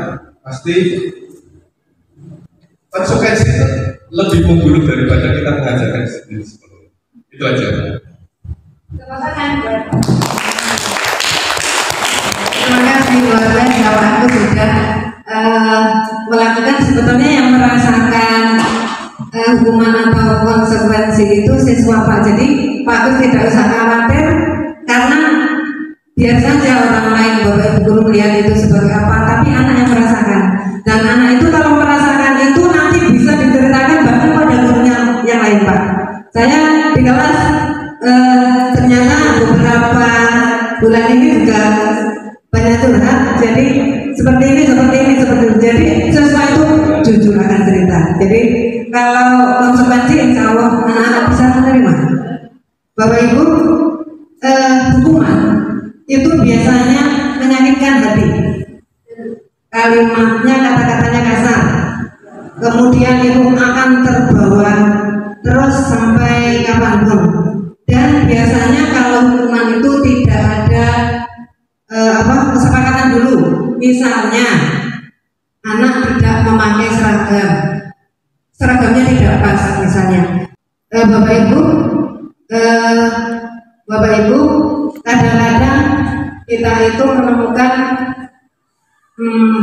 pasti konsekuensi itu lebih memburuk daripada kita mengajarkan disiplin sekolah. Itu aja. Terima kasih keluarga, kalau aku sudah melakukan sebetulnya yang merasakan hukuman atau konsekuensi itu siswa Pak. Jadi Pak Gus tidak usah khawatir karena biar saja orang lain Bapak Ibu guru melihat itu sebagai apa, tapi anak yang merasakan. Dan anak itu kalau merasakan itu nanti bisa diceritakan bahkan pada gurunya yang lain Pak. Saya di kelas ternyata beberapa bulan ini juga banyak curhat. Jadi seperti ini. Jadi sesuai itu jujur akan cerita. Jadi kalau konsekuensi insya Allah anak-anak bisa menerima. Bapak Ibu, hukuman itu biasanya menyakitkan hati. Kalimatnya, kata-katanya kasar. Kemudian itu akan terbawa terus sampai kapanpun. Dan biasanya kalau hukuman itu tidak ada kesepakatan dulu. Misalnya anak tidak memakai seragam, seragamnya tidak pas misalnya. Bapak Ibu, kadang-kadang kita itu menemukan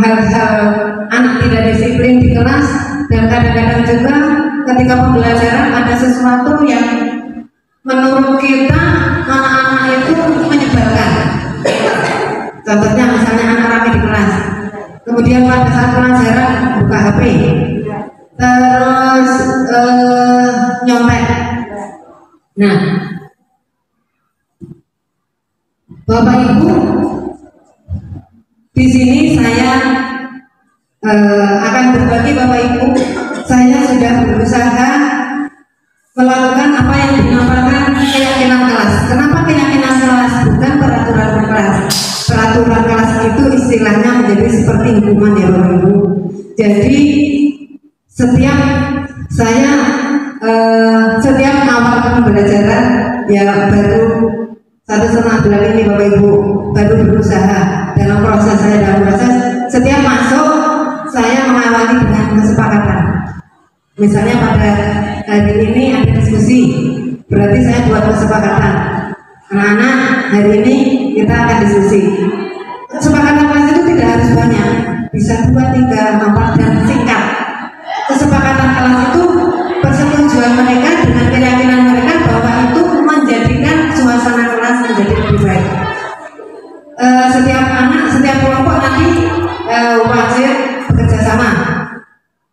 hal-hal anak tidak disiplin di kelas, dan kadang-kadang juga ketika pembelajaran ada sesuatu yang menurut kita anak-anak itu menyebalkan. Contohnya misalnya anak rame di kelas, kemudian pada saat pelajaran buka HP, terus nyontek. Nah, Bapak Ibu, di sini saya akan berbagi Bapak Ibu. Saya sudah berusaha melakukan apa yang dinamakan keyakinan kelas. Kenapa keyakinan kelas? Bukan peraturan kelas. Peraturan kelas itu istilahnya menjadi seperti hukuman ya Bapak Ibu. Jadi setiap awal pembelajaran ya baru 1,5 bulan ini Bapak Ibu baru berusaha dalam proses setiap masuk saya mengawali dengan kesepakatan. Misalnya pada hari ini ada diskusi, berarti saya buat kesepakatan. Anak-anak hari ini kita akan diskusi. Kesepakatan kelas itu tidak harus banyak, bisa 2, 3, 4 dan singkat. Kesepakatan kelas itu persetujuan mereka dengan keyakinan mereka bahwa itu menjadikan suasana kelas menjadi lebih baik. Setiap anak, setiap kelompok nanti wajib bekerja sama.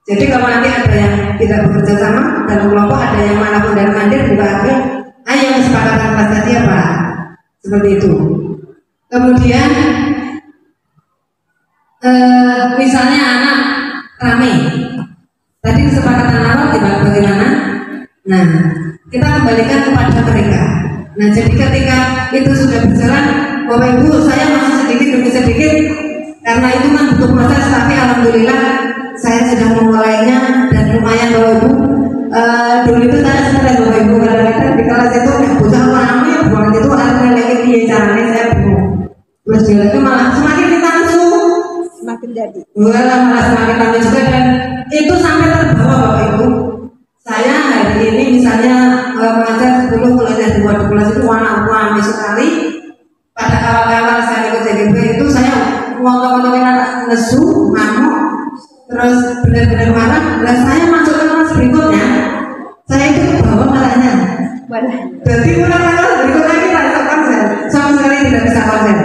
Jadi kalau nanti ada yang tidak bekerja sama dalam kelompok, ada yang manapun dan mandir buka HP, ayo kesepakatan kelas tadi apa? Seperti itu. Kemudian misalnya anak rame, tadi kesepakatan awal bagaimana? Nah, kita kembalikan kepada mereka. Nah, jadi ketika itu sudah berjalan, Bapak Ibu, saya masih sedikit demi sedikit, karena itu kan butuh proses, tapi alhamdulillah saya sudah memulainya dan lumayan Bapak Ibu. Dulu itu saya stres Bapak Ibu, kadang-kadang di kelas itu bocah namanya buat itu ada lagi dia caranya saya bingung. Terus dia itu malah semakin ditangsu, semakin jadi. Malah semakin tambah juga, dan itu sampai terbawa Bapak Ibu. Saya hari ini misalnya mengajar 10 mulai dari 12 itu warna-warni sekali. Pada awal-awal saya ikut JGB itu saya ngomong-ngomongin anak nesu, ngamuk, terus benar-benar marah. Dan saya masuk ke kelas berikutnya, saya itu kebawa marahnya. Jadi mulai kelas berikutnya kita bisa konsen, sama sekali tidak bisa konsen.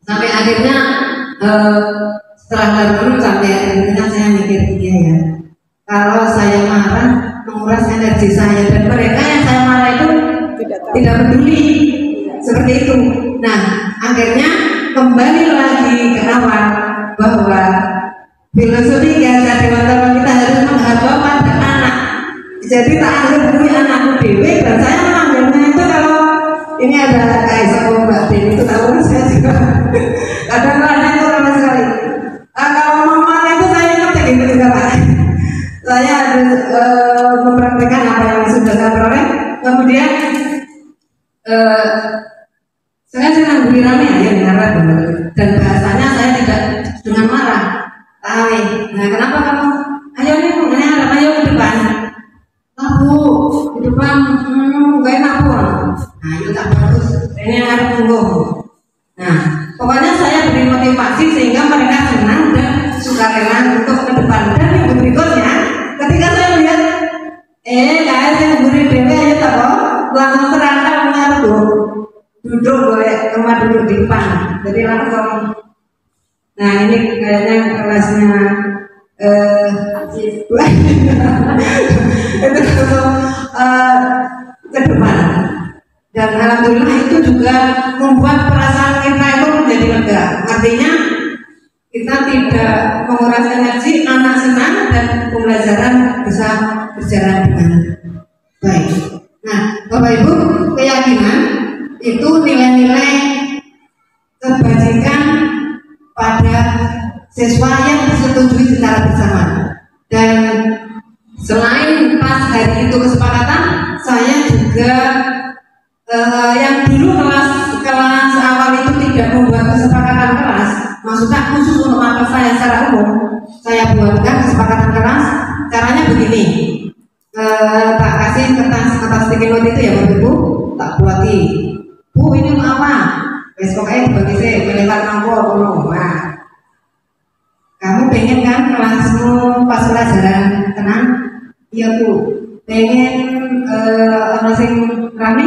Sampai akhirnya setelah lalu sampai akhirnya saya mikir iya ya, kalau saya marah menguras energi saya, dan mereka yang saya marah itu tidak peduli seperti itu. Nah, akhirnya kembali lagi ke awal bahwa Filosofi Gajah Dewata kita harus menghadap pada anak. Jadi tak anggap dulu anakku dewe, dan saya mengambilnya itu kalau ini ada Kaisar Mbak Dewi itu tahu kan saya juga kadang-kadang itu ramai sekali. Kalau mama itu saya ngerti gitu juga Pak. Saya harus mempraktekkan apa yang sudah saya peroleh. Kemudian saya senang beri rame ya dengar dan bahasanya saya tidak dengan marah. Nah kenapa kamu? Ayo nih bu, ini ada ayo ke depan. Bu, di depan gak enak bu. Nah itu tak bagus. Ini yang harus tunggu. Nah pokoknya saya beri motivasi sehingga mereka senang dan sukarela untuk ke depan. Dan yang berikutnya, ketika saya melihat guys yang beri dewe aja tak kok langsung serangkap mengaruh duduk boleh tempat duduk di depan. Jadi langsung. Nah ini kayaknya kelasnya itu untuk ke depan. Dan alhamdulillah itu juga membuat perasaan kita itu menjadi lega. Artinya kita tidak menguras energi, anak senang dan pembelajaran bisa berjalan dengan baik. Nah, Bapak Ibu, keyakinan itu nilai-nilai kebajikan pada siswa yang disetujui secara bersama. Dan selain pas hari itu kesepakatan, saya juga yang dulu kelas awal itu tidak membuat kesepakatan kelas, maksudnya khusus untuk mata saya secara umum, saya buatkan kesepakatan kelas. Caranya begini, tak kasih kertas sticky note itu ya Bapak Ibu, tak buati. Bu ini mau apa? Besoknya dibagi saya melewat mampu. Nah, kamu pengen kan kelasmu pas pelajaran tenang? Iya Bu. Pengen masing rame?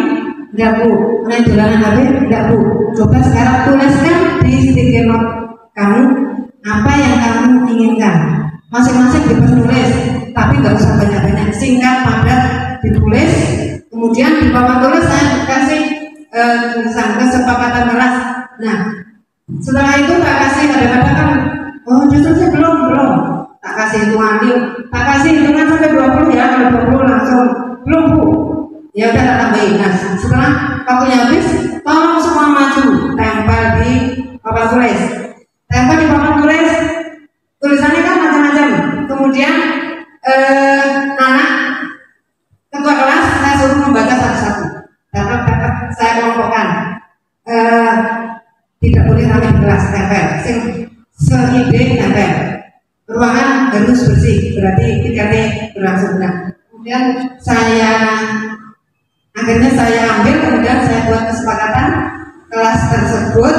Enggak Bu. Main dolanan HP? Enggak Bu. Coba sekarang tuliskan di sticky note kamu apa yang kamu inginkan. Masing-masing bebas nulis, tapi nggak usah banyak-banyak, singkat, padat, ditulis. Kemudian di bawah tulis saya kasih tulisan kesepakatan kelas. Nah, setelah itu tak kasih kadang-kadang kan, oh justru saya belum, tak kasih hitungan nih, tak kasih hitungan sampai 20 ya, kalau 20 langsung belum Bu. Ya udah tak tambahin. Nah, setelah waktunya habis, tolong semua maju, tempel di papan tulis, tempel di papan tulis. Tulisannya kan macam-macam. Kemudian anak ketua kelas saya suruh membaca satu-satu. Dapat saya kelompokkan. Tidak boleh ramai di kelas, tempel. Se-ide tempel. Ruangan harus bersih. Berarti 3T berlangsung. Nah, kemudian akhirnya saya ambil, kemudian saya buat kesepakatan kelas tersebut.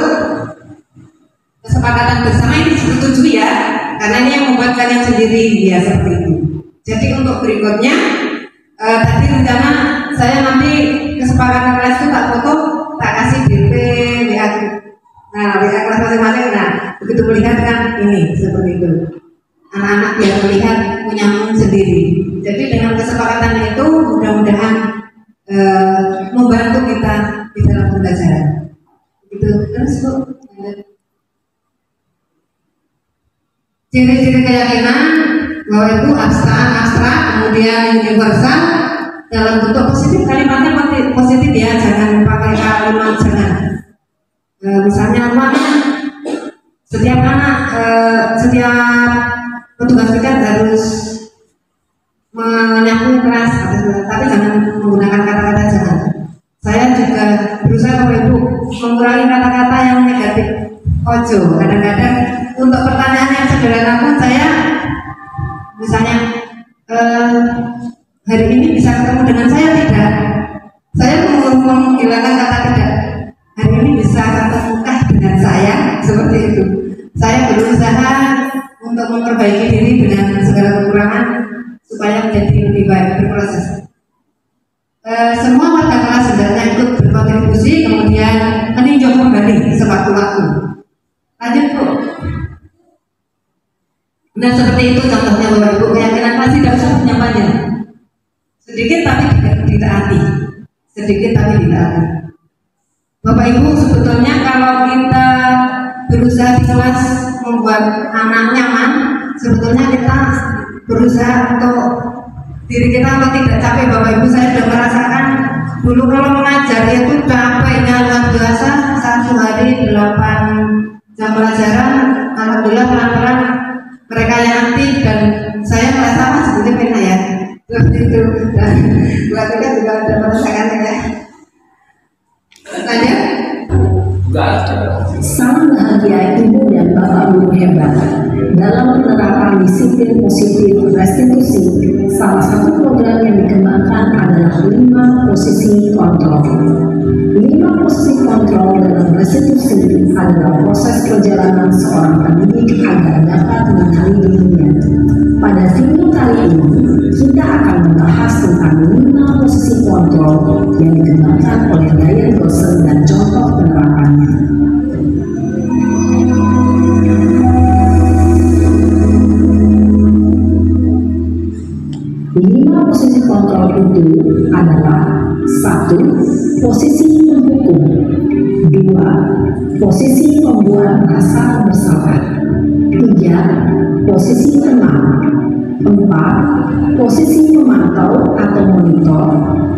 Kesepakatan bersama ini disetujui ya, karena ini yang membuat kalian sendiri ya seperti itu. Jadi untuk berikutnya tadi rencana saya nanti kesepakatan kelas itu tak foto, tak kasih DP, WA. Nah, WA kelas masing-masing. Nah, begitu melihat kan ini seperti itu. Anak-anak biar melihat punya sendiri. Jadi dengan kesepakatan itu mudah-mudahan membantu kita di dalam pembelajaran. Itu terus Bu. Ciri-ciri keyakinan bahwa itu abstrak, kemudian universal dalam bentuk positif, kalimatnya positif ya, jangan pakai kalimat jangan. Misalnya setiap anak, setiap petugas tiket harus menyapu kelas, tapi jangan menggunakan kata-kata jangan. Saya juga berusaha Bapak Ibu mengurangi kata-kata yang negatif. Ojo, kadang-kadang untuk pertanyaan yang sederhana pun saya misalnya hari ini bisa ketemu dengan saya tidak? Saya menghilangkan kata tidak. Hari ini bisa ketemukah dengan saya? Seperti itu. Saya berusaha untuk memperbaiki diri dengan segala kekurangan supaya menjadi lebih baik berproses. Semua warga kelas sebenarnya ikut berkontribusi, kemudian meninjau kembali sewaktu-waktu. Lanjut Bu. Nah seperti itu contohnya Bapak Ibu, keyakinan kelas tidak usah panjang-panjang. Sedikit tapi ditaati. Sedikit tapi ditaati. Bapak Ibu sebetulnya kalau kita berusaha di kelas membuat anak nyaman, sebetulnya kita berusaha untuk diri kita untuk tidak capek. Bapak Ibu, saya sudah merasakan dulu kalau mengajar itu capeknya luar biasa. 1 hari 8 jam pelajaran, alhamdulillah pelan-pelan mereka yang aktif dan saya merasa sebetulnya pernah ya seperti itu. Dan buat kita juga sudah merasakan ya. Tanya? Sangat bahagia Ibu dan Bapak Guru hebat dalam penerapan disiplin positif restitusi. Salah satu program yang dikembangkan adalah 5 posisi kontrol. 5 posisi kontrol dalam restitusi adalah proses perjalanan seorang pendidik agar dapat mengenali dirinya. Pada video kali ini, kita akan membahas tentang 5 posisi kontrol yang dikembangkan oleh Diane Gosel dan contoh penerapannya. Posisi kontrol itu adalah 1. Posisi menghukum, 2. Posisi membuat rasa bersalah, 3. Posisi tenang, 4. Posisi memantau atau monitor,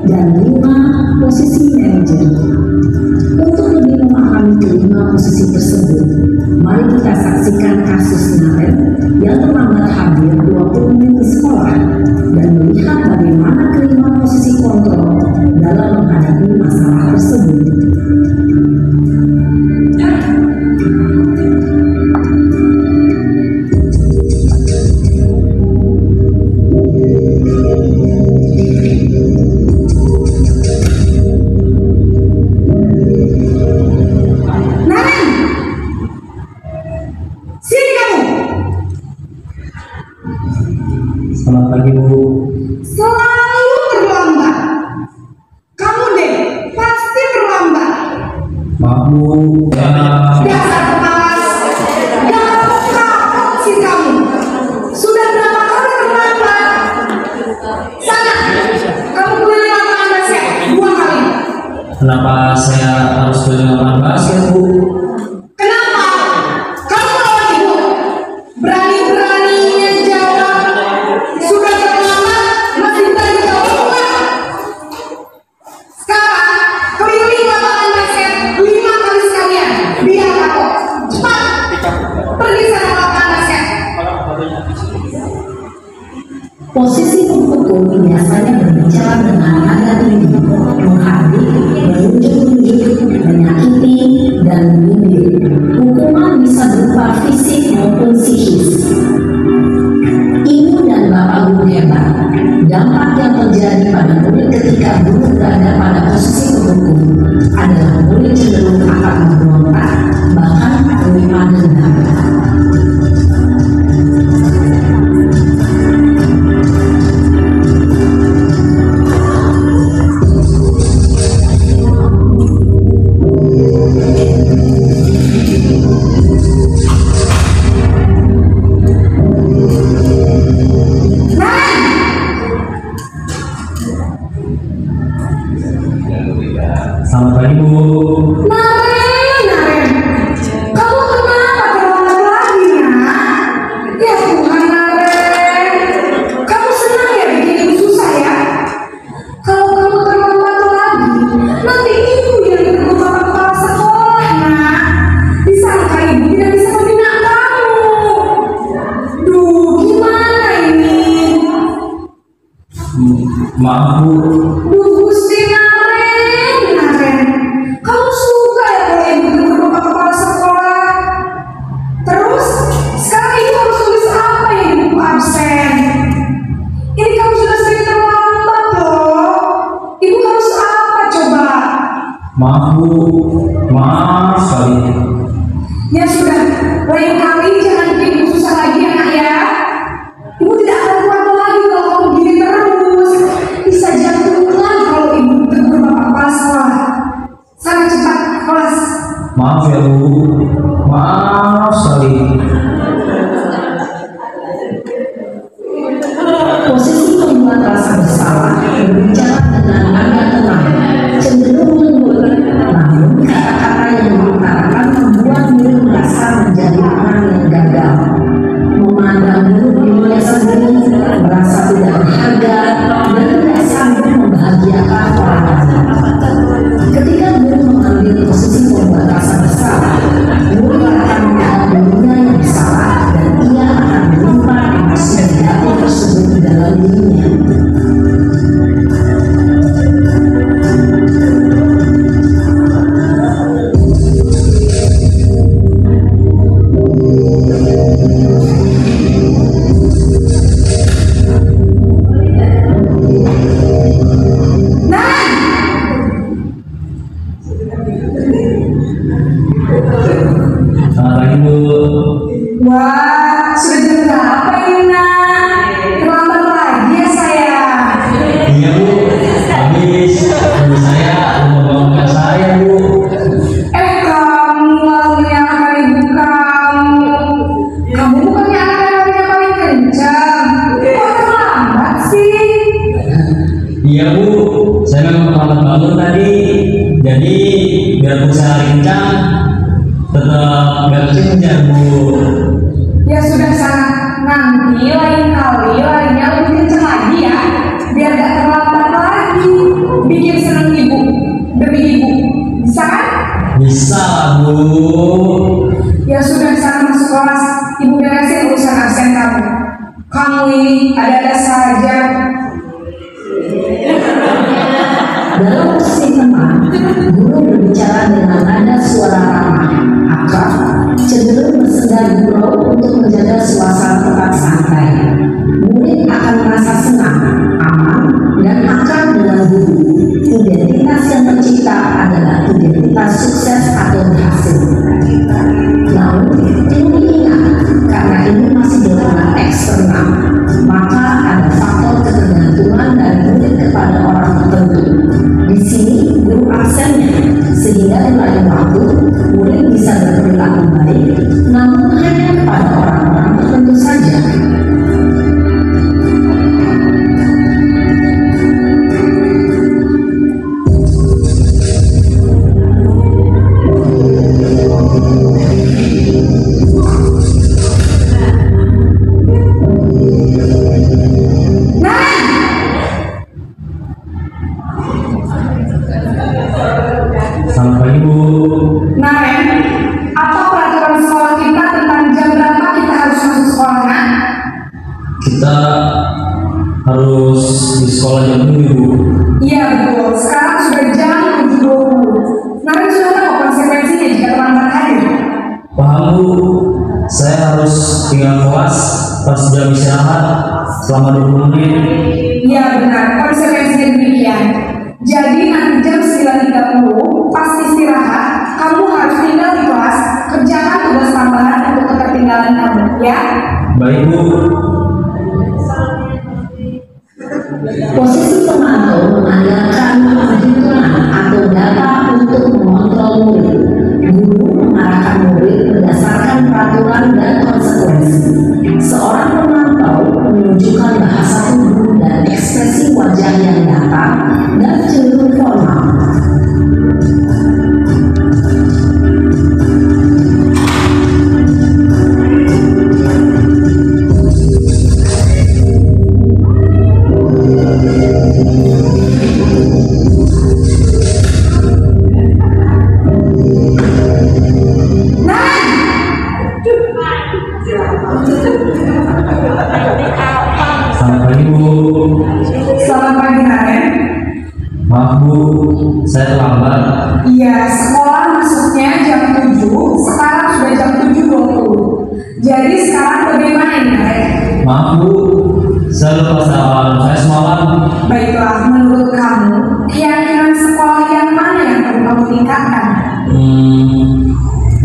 dan 5. Posisi manajer. Untuk lebih memahami kelima posisi tersebut, mari kita saksikan kasus Naren yang terlambat hadir 20 menit di sekolah dan melihat bagaimana kelima posisi kontrol dalam menghadapi masalah tersebut. Selamat pagi, Bu. Selalu terlambat. Kamu deh pasti terlambat. Maaf, Bu. Dasar kemalas. Gak kapok sih kamu. Sudah berapa kali terlambat? Sana, kamu keliling lapangan basket 2 kali. Kenapa saya harus keliling lapangan basket, Bu? Kenapa? Kamu lawan ibu. Berani-beraninya jawab. Sudah terlambat, masih tanya jawab. Sekarang keliling lapangan basket 5 kali sekalian. Biar kapok. Cepat. Pergi sana lapangan basket. Posisi menghukum biasanya berbicara dengan nada tinggi, menghardik, menunjuk-nunjuk, menyakiti, dan menyindir. Hukuman bisa berupa fisik maupun psikis. Ibu dan Bapak Guru hebat, dampak yang terjadi pada murid ketika guru berada pada posisi menghukum adalah murid cenderung akan memberontak, bahkan menerima denda. Selamat pagi, Bu. Naren, kamu kenapa terlambat lagi, nak? Ya Tuhan, Naren, kamu senang ya bikin ibu susah ya? Kalau kamu terlambat lagi, nanti ibu yang ketemu sama kepala sekolah, nak. Disangka ibu tidak bisa membina kamu. Duh, gimana ini? Maaf, Bu. Duh, Gusti Naren, kamu suka ya kalau ibu ketemu sama kepala sekolah? Terus, sekarang ibu harus tulis apa ya di buku absen? Ini kamu sudah sering terlambat loh. Ibu harus apa coba? Maaf, Bu. Maaf sekali. Ya sudah, lain kali jangan bikin ibu susah lagi ya, nak ya. Ibu tidak akan kuat lagi kalau kamu gini terus. Bisa jantungan kalau ibu tegur bapak kepala sekolah. Sana cepat kelas. Maaf ya, Bu. Maaf sekali. Posisi membuat rasa bersalah, berbicara dengan nada tenang, cenderung lembut, namun kata-kata yang diutarakan membuat murid merasa Wah, sudah jam berapa ini, Nak? Terlambat lagi ya saya. Iya Bu, habis ibu saya mau bangunkan saya Bu. Kamu malah menyalahkan ibu kamu. Kamu bukannya anak yang paling kencang. Kok terlambat sih? Iya Bu, saya memang terlambat bangun tadi. Jadi biar Bu saya kencang, tetap gak kencang Bu. Ya sudah sana, nanti lain kali larinya lebih kencang lagi ya, biar gak terlambat lagi. Bikin seneng ibu demi ibu, bisa kan? Bisa Bu. Ya sudah sana masuk kelas, ibu beresin urusan absen kamu. Kamu ini ada-ada saja. Dalam sesi teman, guru berbicara dengan nada suara ramah, akrab, cenderung bersenda gurau untuk menjaga suasana tetap santai. Murid akan merasa senang, aman, dan akrab dengan guru. Identitas yang tercipta adalah identitas sukses atau berhasil. Namun, perlu diingat, karena ini masih bersifat eksternal, maka ada faktor ketergantungan dari murid kepada orang tertentu. Di sini guru absennya, sehingga di lain waktu murid bisa berperilaku baik, namun hanya kepada orang-orang tertentu saja. Selamat pagi Bu. Naren, apa peraturan sekolah kita tentang jam berapa kita harus masuk sekolah, Nak? Kita harus di sekolah jam 7 Bu. Iya betul, sekarang sudah jam 7.20. Naren sudah tahu konsekuensinya jika terlambat hadir. Paham Bu, saya harus tinggal kelas pas jam istirahat selama 20 menit. Iya benar, konsekuensinya demikian. Jadi nanti jam 9.30 pas istirahat, kamu harus tinggal di kelas, kerjakan tugas tambahan untuk ketertinggalan kamu, ya? Baik Bu. Posisi pemantau mengandalkan perhitungan atau data untuk mengontrol murid. Guru mengarahkan murid berdasarkan peraturan dan konsekuensi. Seorang pemantau menunjukkan bahasa tubuh dan ekspresi wajah yang datar dan cenderung formal. Selamat pagi Bu. Selamat pagi, Naren. Maaf Bu, saya terlambat. Iya, sekolah masuknya jam 7, sekarang sudah jam 7.20. Jadi sekarang bagaimana ini, Naren? Maaf Bu, saya lupa alarm saya semalam. Baiklah, menurut kamu, keyakinan sekolah yang mana yang perlu kamu tingkatkan?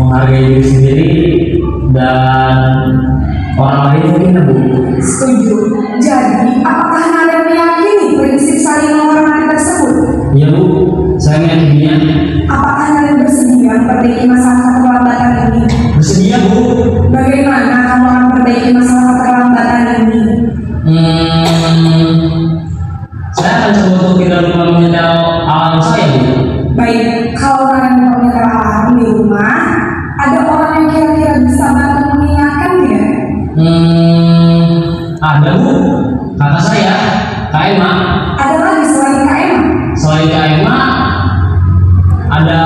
Menghargai diri sendiri dan orang lain mungkin Bu. Setuju. Jadi, apakah Naren meyakini prinsip saling menghormati tersebut? Iya Bu, saya meyakininya. Apakah Naren bersedia memperbaiki masalah keterlambatan ini? Bersedia Bu. Bagaimana kamu akan memperbaiki masalah keterlambatan ini? Saya akan coba untuk tidak lupa menyetel alarm saya Bu. Baik, kalau Naren mau menyetel alarm di rumah, ada orang yang kira-kira bisa bantu mengingatkannya? Ada Bu, kakak saya, Kak Emma. Ada lagi selain Kak Emma? Selain Kak Emma, ada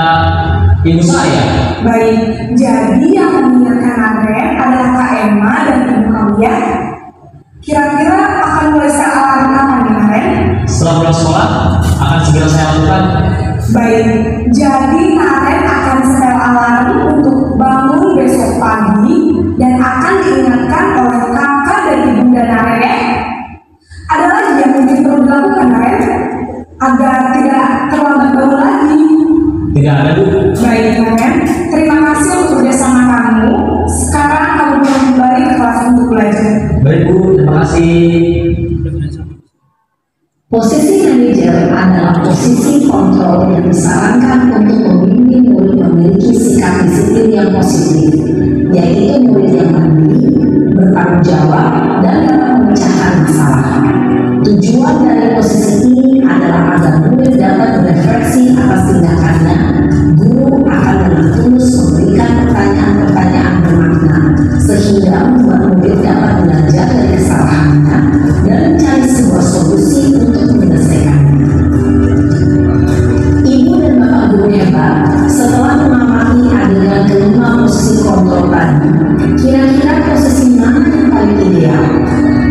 ibu saya. Baik, jadi yang mengingatkan Naren adalah Kak Emma dan ibu kamu ya? Kira-kira akan mulai setel alarm kapan nih, Naren? Setelah pulang sekolah, akan segera saya lakukan. Baik, jadi Naren akan setel alarm untuk bangun besok pagi dan akan diingatkan Tidak ada, Bu. Baik, Marian. Terima kasih untuk kerjasama kamu. Sekarang kamu boleh kembali ke kelas untuk belajar. Baik, Bu. Terima kasih. Posisi manajer adalah posisi kontrol yang disarankan untuk membimbing murid memiliki sikap disiplin yang positif, yaitu murid yang mandiri, bertanggung jawab, dan dapat memecahkan masalah. Tujuan dari posisi ini adalah agar murid dapat berefleksi atas tindakannya. Guru akan dengan tulus memberikan pertanyaan-pertanyaan bermakna, sehingga membuat murid dapat belajar dari kesalahannya dan mencari sebuah solusi untuk menyelesaikannya. Ibu dan bapak guru hebat, setelah mengamati adegan kelima posisi kontrol tadi, kira-kira posisi mana yang paling ideal?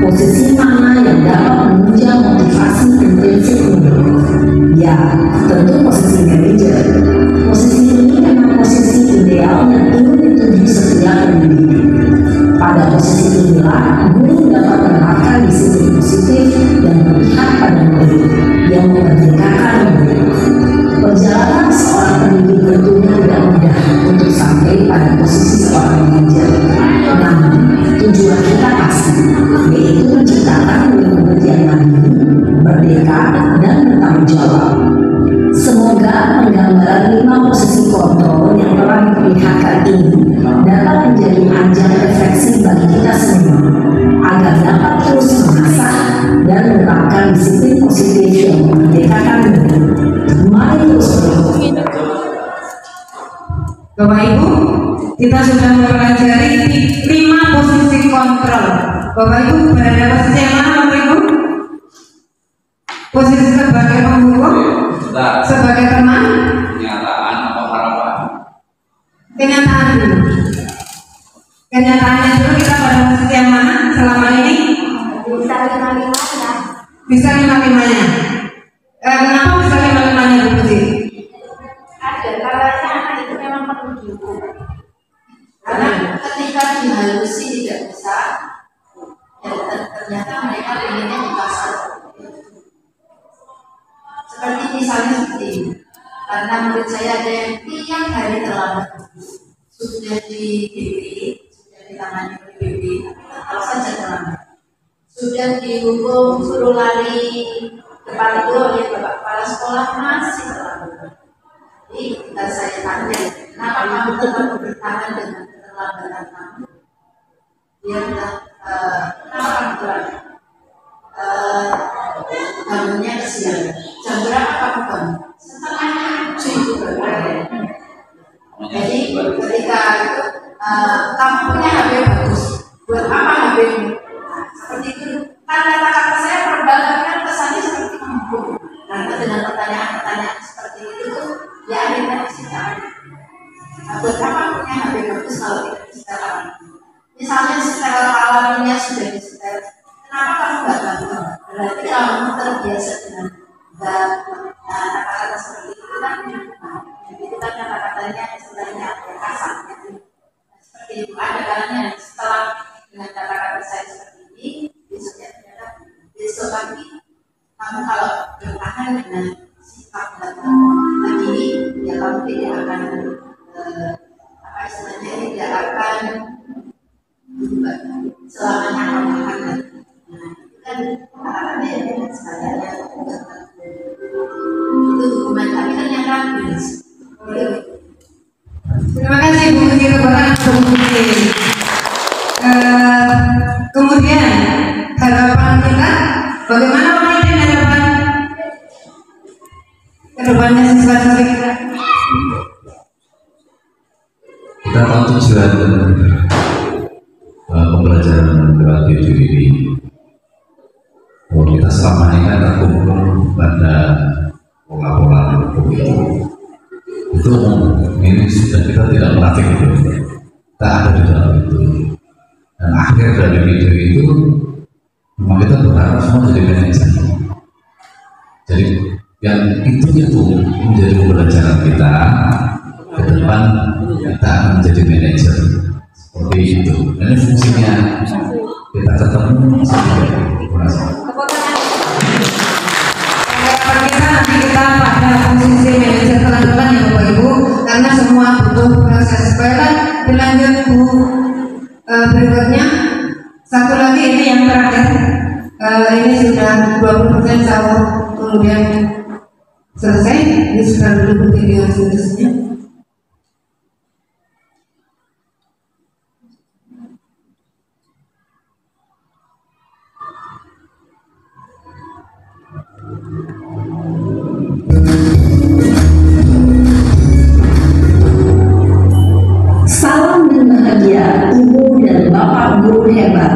Posisi mana yang dapat menunjang motivasi intensif murid? Ya, tentu posisi manajer. Posisi ini memang posisi ideal yang ingin dituju setiap pendidik. Pada posisi inilah, guru dapat menerapkan disiplin positif dan melihat pada murid yang memerdekakan murid. Perjalanan seorang pendidik tentunya tidak mudah untuk sampai pada posisi seorang manajer. Namun, tujuan kita pasti, yaitu menciptakan murid-murid yang mandiri, merdeka, dan bertanggung jawab. Semoga penggambaran 5 posisi kontrol yang telah diperlihatkan ini dapat menjadi ajang refleksi bagi kita semua, agar dapat terus mengasah dan menerapkan disiplin positif yang memerdekakan murid. Mari terus berdoa. Bapak Ibu, kita sudah mempelajari 5 posisi kontrol. Bapak Ibu berada posisi yang mana, Bapak Ibu? Posisi sebagai penghukum, sebagai teman, Kenyataan atau harapan? kenyataan dulu. Kenyataannya dulu kita pada posisi yang mana selama ini? Bisa 5-5-nya. Bisa 5-5-nya. Kenapa bisa 5-5-nya, Bu Puji? Ada kalanya anak itu memang perlu dihukum. Karena ketika dihalusi tidak bisa, ya ternyata mereka pengennya dipaksa. Seperti misalnya seperti ini. Karena menurut saya ada yang tiap hari terlambat, sudah di BP, sudah ditangani oleh BP, kalau saja terlambat, sudah dihukum suruh lari depan guru oleh bapak kepala sekolah masih terlambat. Jadi kita saya tanya, kenapa kamu tetap bertahan dengan keterlambatan kamu? Dia bilang, kenapa kamu terlambat? Bangunnya kesian. Jam berapa kamu bangun? Setengah 7 itu berbeda. Jadi ketika itu kamu punya HP bagus, buat apa HP-mu? Nah, seperti itu. Kata-kata saya perbalakan kesannya seperti menghukum. Karena dengan pertanyaan-pertanyaan seperti itu tuh, ya akhirnya disitakan. Nah, buat apa punya HP bagus kalau tidak disitakan? Misalnya setelah alaminya sudah disetel, kenapa kamu nggak bangun? Berarti kamu terbiasa dengan kata-kata seperti itu kan, jadi itu kan kata-katanya istilahnya kasar. Seperti itu ada kalanya setelah dengan kata-kata saya seperti ini, besoknya ternyata besok lagi kamu kalau bertahan dengan sikap lagi ini, ya kamu tidak akan apa istilahnya tidak akan berubah selamanya kamu akan. Kan kata-katanya dengan segalanya itu hukuman, tapi ternyata beres. Terima kasih Bu Puji, rebahan Bu Puji. Kemudian harapan kita, bagaimana Pak Iden harapan kedepannya siswa-siswi kita? Kita tahu tujuan pembelajaran lewat video ini. Bahwa kita selama ini kan terkumpul pada pola-pola hukum itu ini sudah kita tidak merafik itu, kita ada di dalam itu. Dan akhir dari video itu memang kita berharap semua jadi manajer. Jadi yang itu menjadi pembelajaran kita ke depan, kita akan menjadi manajer seperti itu. Dan ini fungsinya kita ketemu sampai berhasil. Harapan kita nanti kita pada posisi manajer pelan-pelan ya Bapak Ibu. ini sudah 20% sahur, kemudian selesai, ini sudah dulu video seterusnya. Salam dan bahagia Ibu dan Bapak Guru hebat.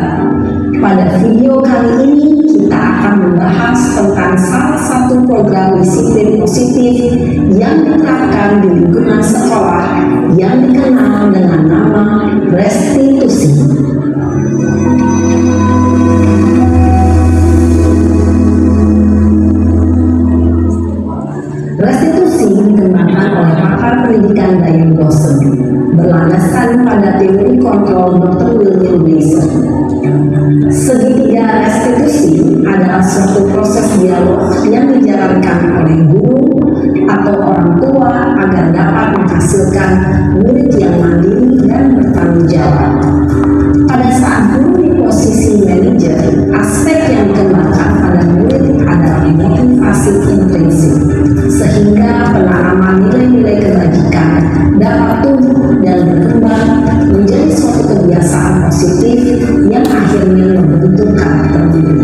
Pada video kali ini kita akan membahas tentang salah satu program disiplin positif yang diterapkan di lingkungan sekolah yang dikenal dengan nama restitusi. Restitusi dikembangkan oleh pakar pendidikan Diane Dawson berlandaskan pada teori kontrol Dr. William Gleason. Segitiga restitusi adalah suatu proses dialog yang dijalankan oleh guru atau orang tua agar dapat menghasilkan murid yang mandiri dan bertanggung jawab. Pada saat guru di posisi manajer, aspek yang dikembangkan pada murid adalah motivasi intrinsik, sehingga penanaman nilai-nilai kebajikan dapat tumbuh dan berkembang menjadi suatu kebiasaan positif yang akhirnya membentuk karakter diri.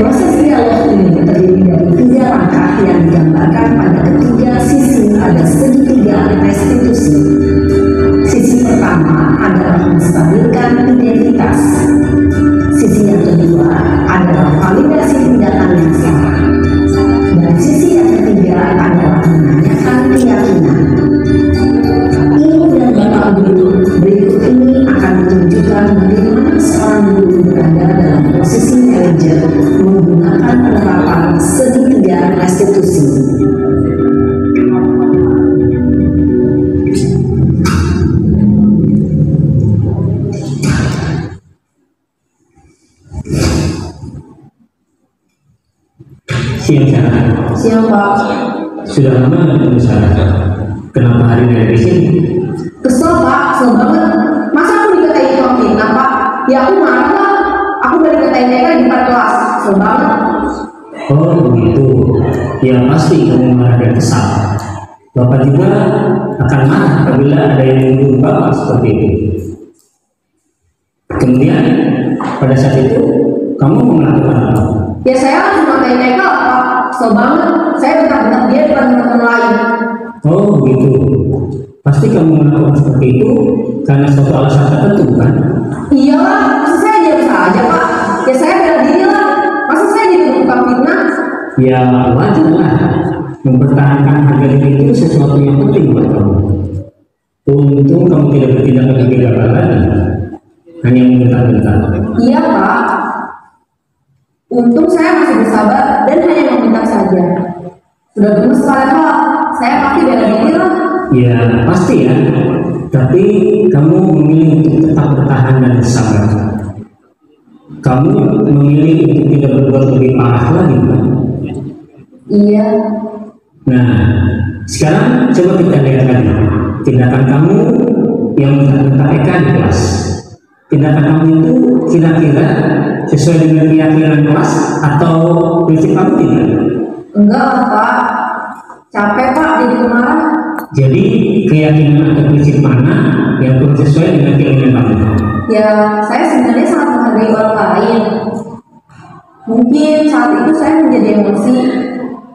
Proses dialog ini terdiri dari 3 langkah yang digambarkan pada ketiga sisi pada segitiga restitusi. Sisi pertama adalah menstabilkan identitas. Sisi yang kedua adalah validasi tindakan yang salah. Dan sisi yang ketiga adalah menanyakan keyakinan. Ibu dan Bapak Guru, berikut ini akan menunjukkan bagaimana seorang guru berada dalam posisi manajer menggunakan penerapan segitiga restitusi. Siang Pak. Sudah lama nggak ketemu saya? Kenapa hari ini ada di sini? Kesel Pak, kesel banget. Masa aku dikatain tukang fitnah Pak? Ya aku marah lah. Aku udah dikatain mereka di depan kelas. Kesel banget. Oh begitu. Ya pasti kamu marah dan kesal. Bapak juga akan marah apabila ada yang menuduh Bapak seperti itu. Kemudian pada saat itu kamu mau melakukan apa? Ya saya cuma kayak mereka Pak. Kesel banget. Saya bentak-bentak dia depan teman lain. Oh begitu. Pasti kamu melakukan seperti itu karena suatu alasan tertentu kan? Iyalah, masa saya diam saja Pak? Ya saya bela diri lah. Masa saya dituduh tukang fitnah? Ya wajar lah. Mempertahankan harga diri itu sesuatu yang penting buat kamu. Untung kamu tidak bertindak lebih gegabah lagi, hanya membentak-bentak. Iya Pak. Untung saya masih bersabar dan hanya membentak saja. Sudah gemes sekali Pak. Saya pasti bela diri lah. Ya pasti ya. Tapi kamu memilih untuk tetap bertahan dan bersabar. Kamu memilih untuk tidak berbuat lebih parah lagi kan? Iya. Nah, sekarang coba kita lihat lagi tindakan kamu yang bentak-bentak Eka di kelas. Tindakan kamu itu kira-kira sesuai dengan keyakinan kelas atau prinsip kamu tidak? Enggak lah Pak. Capek Pak jadi pemarah. Jadi keyakinan atau prinsip mana yang kurang sesuai dengan keinginan kamu? Ya, saya sebenarnya sangat menghargai orang lain. Mungkin saat itu saya menjadi emosi,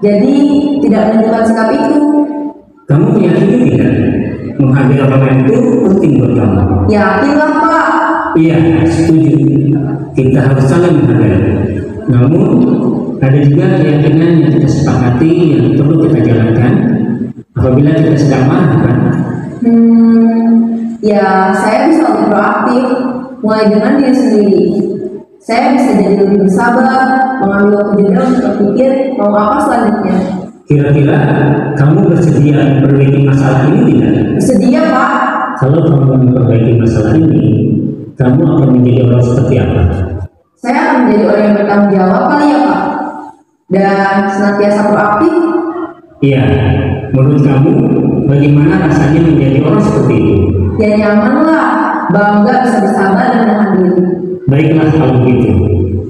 jadi tidak menunjukkan sikap itu. Kamu meyakini tidak menghargai orang lain itu penting buat kamu? Yakinlah Pak. Iya, setuju. Kita harus saling menghargai. Namun ada juga keyakinan yang kita sepakati yang perlu kita jalankan apabila kita sedang marah kan? Ya saya bisa lebih proaktif, mulai dengan diri sendiri. Saya bisa jadi lebih bersabar, mengambil waktu jeda untuk berpikir mau apa selanjutnya. Kira-kira kamu bersedia memperbaiki masalah ini tidak? Bersedia Pak. Kalau kamu memperbaiki masalah ini, kamu akan menjadi orang seperti apa? Saya akan menjadi orang yang bertanggung jawab kali ya Pak. Dan senantiasa proaktif. Iya, menurut kamu bagaimana rasanya menjadi orang seperti itu? Ya nyaman lah, bangga bisa bersabar dan menahan diri. Baiklah kalau begitu.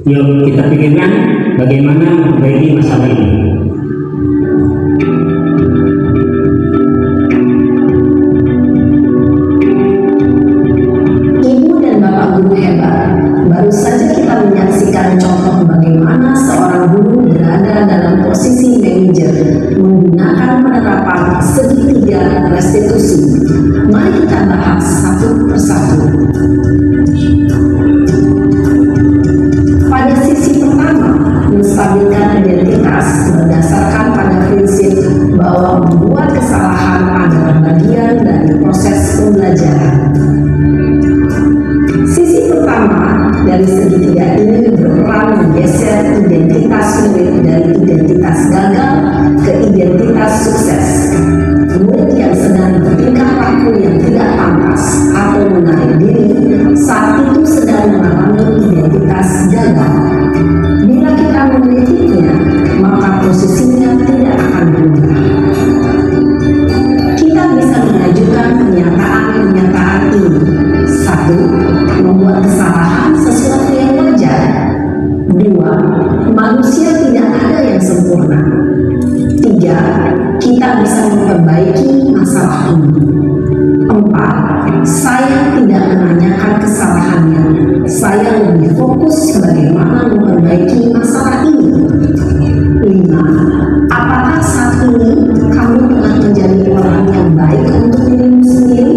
Yuk kita pikirkan bagaimana memperbaiki masalah ini. Ibu dan Bapak guru hebat, baru saja kita menyaksikan contoh bagaimana seorang guru berada dalam posisi manajer menggunakan penerapan segitiga restitusi. Mari kita bahas satu persatu. Pada sisi pertama, menstabilkan identitas berdasarkan pada prinsip bahwa membuat kesalahan adalah bagian dari proses pembelajaran. Sisi pertama dari segitiga ini berperan menggeser identitas murid dari identitas gagal ke identitas sukses. Murid yang sedang bertingkah laku yang tidak pantas atau menarik diri saat itu sedang mengalami identitas gagal. Bila kita mengkritiknya, maka posisinya tidak akan berubah. Kita bisa mengajukan pernyataan-pernyataan ini. 1. Membuat kesalahan sesuatu yang wajar. 2. Manusia tidak ada yang sempurna. 3. Kita bisa memperbaiki masalah ini. 4. Saya tidak menanyakan kesalahannya. Saya lebih fokus bagaimana memperbaiki masalah ini. 5. Apakah saat ini kamu telah menjadi orang yang baik untuk dirimu sendiri?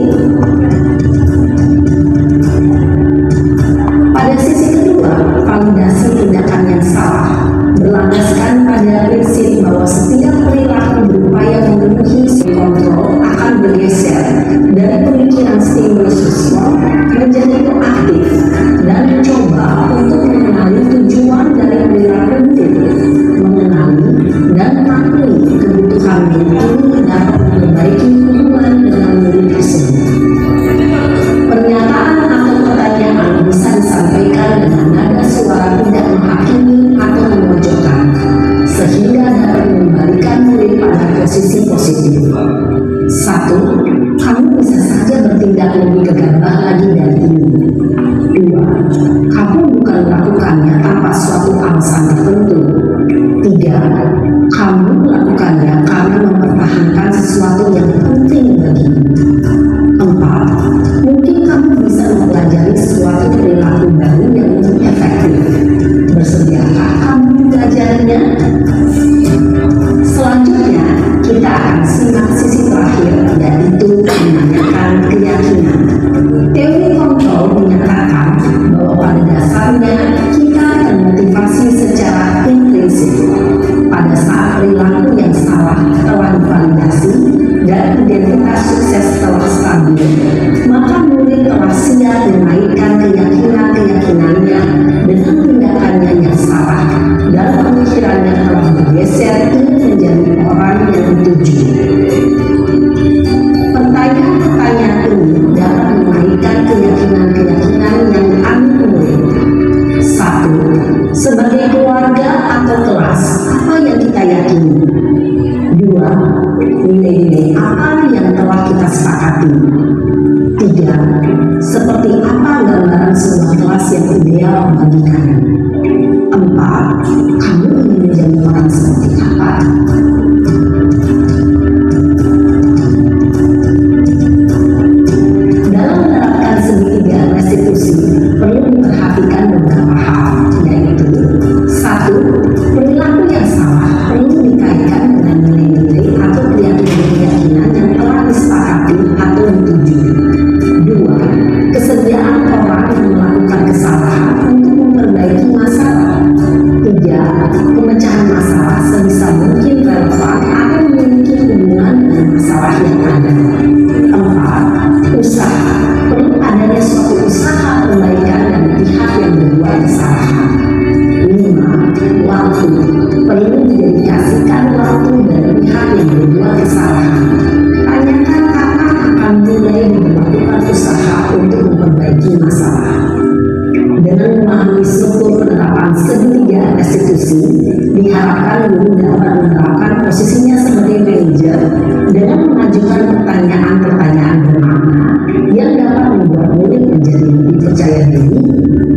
Pada sisi kedua, validasi tindakan yang salah berlandaskan pada prinsip bahwa setiap perilaku berupaya memenuhi kontrol akan bergeser dari pemikiran stimulus respon menjadi proaktif dan mencoba untuk mengenali tujuan dari perilaku itu, mengenali dan memahami kebutuhan ini dapat memperbaiki hubungan dengan murid tersebut. Pernyataan atau pertanyaan bisa disampaikan dengan nada suara tidak menghakimi atau memojokkan, sehingga dapat mengembalikan murid pada posisi positif. 1. Kamu bisa saja bertindak lebih gegabah lagi dari ini. 2. Kamu bukan melakukannya tanpa suatu alasan tertentu. 3. Kamu melakukannya karena mempertahankan sesuatu yang penting bagimu. 4. Mungkin kamu bisa mempelajari suatu perilaku baru yang lebih efektif. Bersediakah kamu mempelajarinya? Selanjutnya, kita akan simak sisi terakhir, yaitu menanyakan keyakinan. Teori kontrol menyatakan bahwa pada dasarnya kita termotivasi secara intrinsik. Pada saat perilaku yang salah telah divalidasi dan identitas sukses telah stabil, maka murid telah siap menaikkan keyakinan-keyakinannya dengan tindakannya yang salah dan pemikirannya telah bergeser ingin menjadi orang yang dituju. Pertanyaan-pertanyaan ini dapat menaikkan keyakinan-keyakinan yang diambil murid. 1. Sebagai keluarga atau kelas, apa yang kita yakini? 2. Nilai-nilai apa yang telah kita sepakati? 3. Seperti apa gambaran sebuah kelas yang ideal bagi kamu? 4. Kamu ingin menjadi orang seperti apa? Dalam menerapkan segitiga restitusi, perlu diperhatikan beberapa hal, yaitu 1. Perilaku yang salah perlu dikaitkan dengan nilai-nilai atau keyakinan-keyakinan yang telah disepakati atau dituju. 2. Kesediaan orang yang melakukan kesalahan untuk memperbaiki masalah. 3. Pemecahan masalah sebisa mungkin relevan atau memiliki hubungan dengan masalah yang ada. 4. Usaha. Perlu adanya suatu usaha perbaikan dari pihak yang berbuat kesalahan. 5. Waktu. Perlu didedikasikan waktu dari pihak yang berbuat kesalahan. Tanyakan kapan akan mulai melakukan usaha untuk memperbaiki masalah. Dengan memahami struktur penerapan segitiga restitusi, diharapkan guru dapat menerapkan posisinya sebagai manajer dengan mengajukan pertanyaan-pertanyaan bermakna yang dapat membuat murid menjadi lebih percaya diri,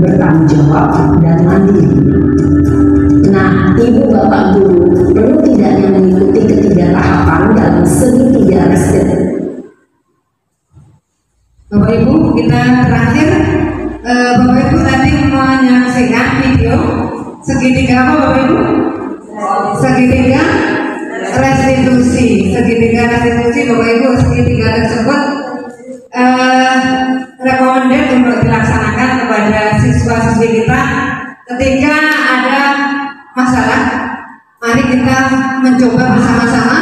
bertanggung bertanggung jawab dan mandiri. Nah, Ibu Bapak Guru perlu tidaknya mengikuti ketiga tahapan dalam segitiga reset. Bapak Ibu, kita terakhir Bapak Ibu tadi menyaksikan video segitiga apa Bapak Ibu? Segitiga restitusi. Segitiga restitusi Bapak Ibu, segitiga tersebut recommended untuk dilaksanakan kepada siswa-siswi kita ketika ada masalah. Mari kita mencoba bersama-sama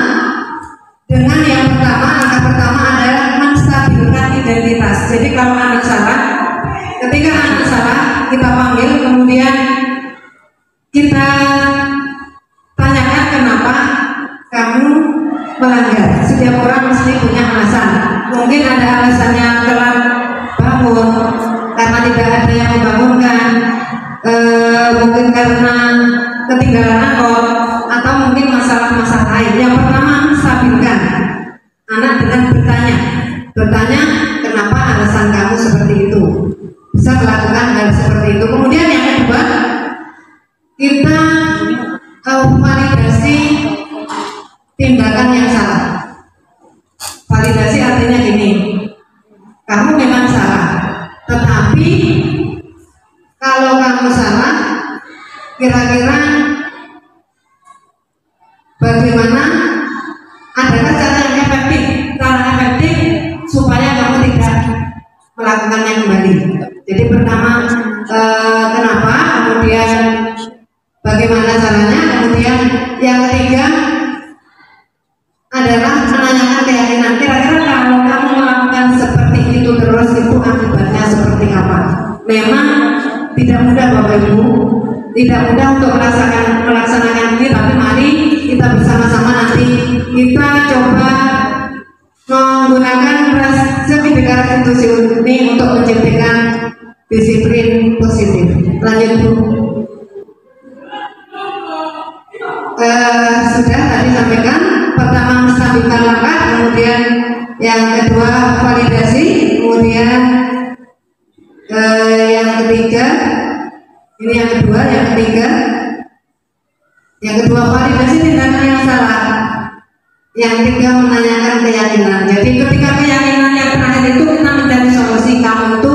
dengan yang pertama. Langkah pertama adalah menstabilkan identitas. Jadi kalau anak salah, ketika anak salah kita panggil, kemudian kita tanyakan kenapa kamu melanggar. Setiap orang mesti punya alasan. Mungkin ada alasannya telat bangun karena tidak ada yang membangunkan, mungkin karena ketinggalan angkot, atau mungkin masalah-masalah lain. Yang pertama, stabilkan anak dengan bertanya kenapa alasan kamu seperti itu. Bisa melakukan hal seperti itu. Kemudian yang kedua, kita validasi tindakan yang salah. Validasi artinya gini, kamu memang salah, tetapi kalau kamu salah, kira-kira bagaimana, adakah cara yang efektif supaya kamu tidak melakukannya kembali. Jadi pertama kenapa, kemudian bagaimana caranya, kemudian yang ketiga adalah menanyakan keyakinan. Kira-kira kalau kamu melakukan seperti itu terus, itu akibatnya seperti apa? Memang tidak mudah Bapak Ibu, tidak mudah untuk melaksanakan ini, tapi mari kita bersama-sama nanti kita coba menggunakan segitiga restitusi ini untuk menciptakan disiplin positif. Lanjut Bu. Sudah tadi sampaikan, pertama menstabilkan langkah, kemudian yang kedua validasi, kemudian yang ketiga, ini yang kedua, yang kedua validasi tindakan yang salah, yang ketiga menanyakan keyakinan. Jadi ketika keyakinan yang terakhir itu kita mencari solusi. Kamu itu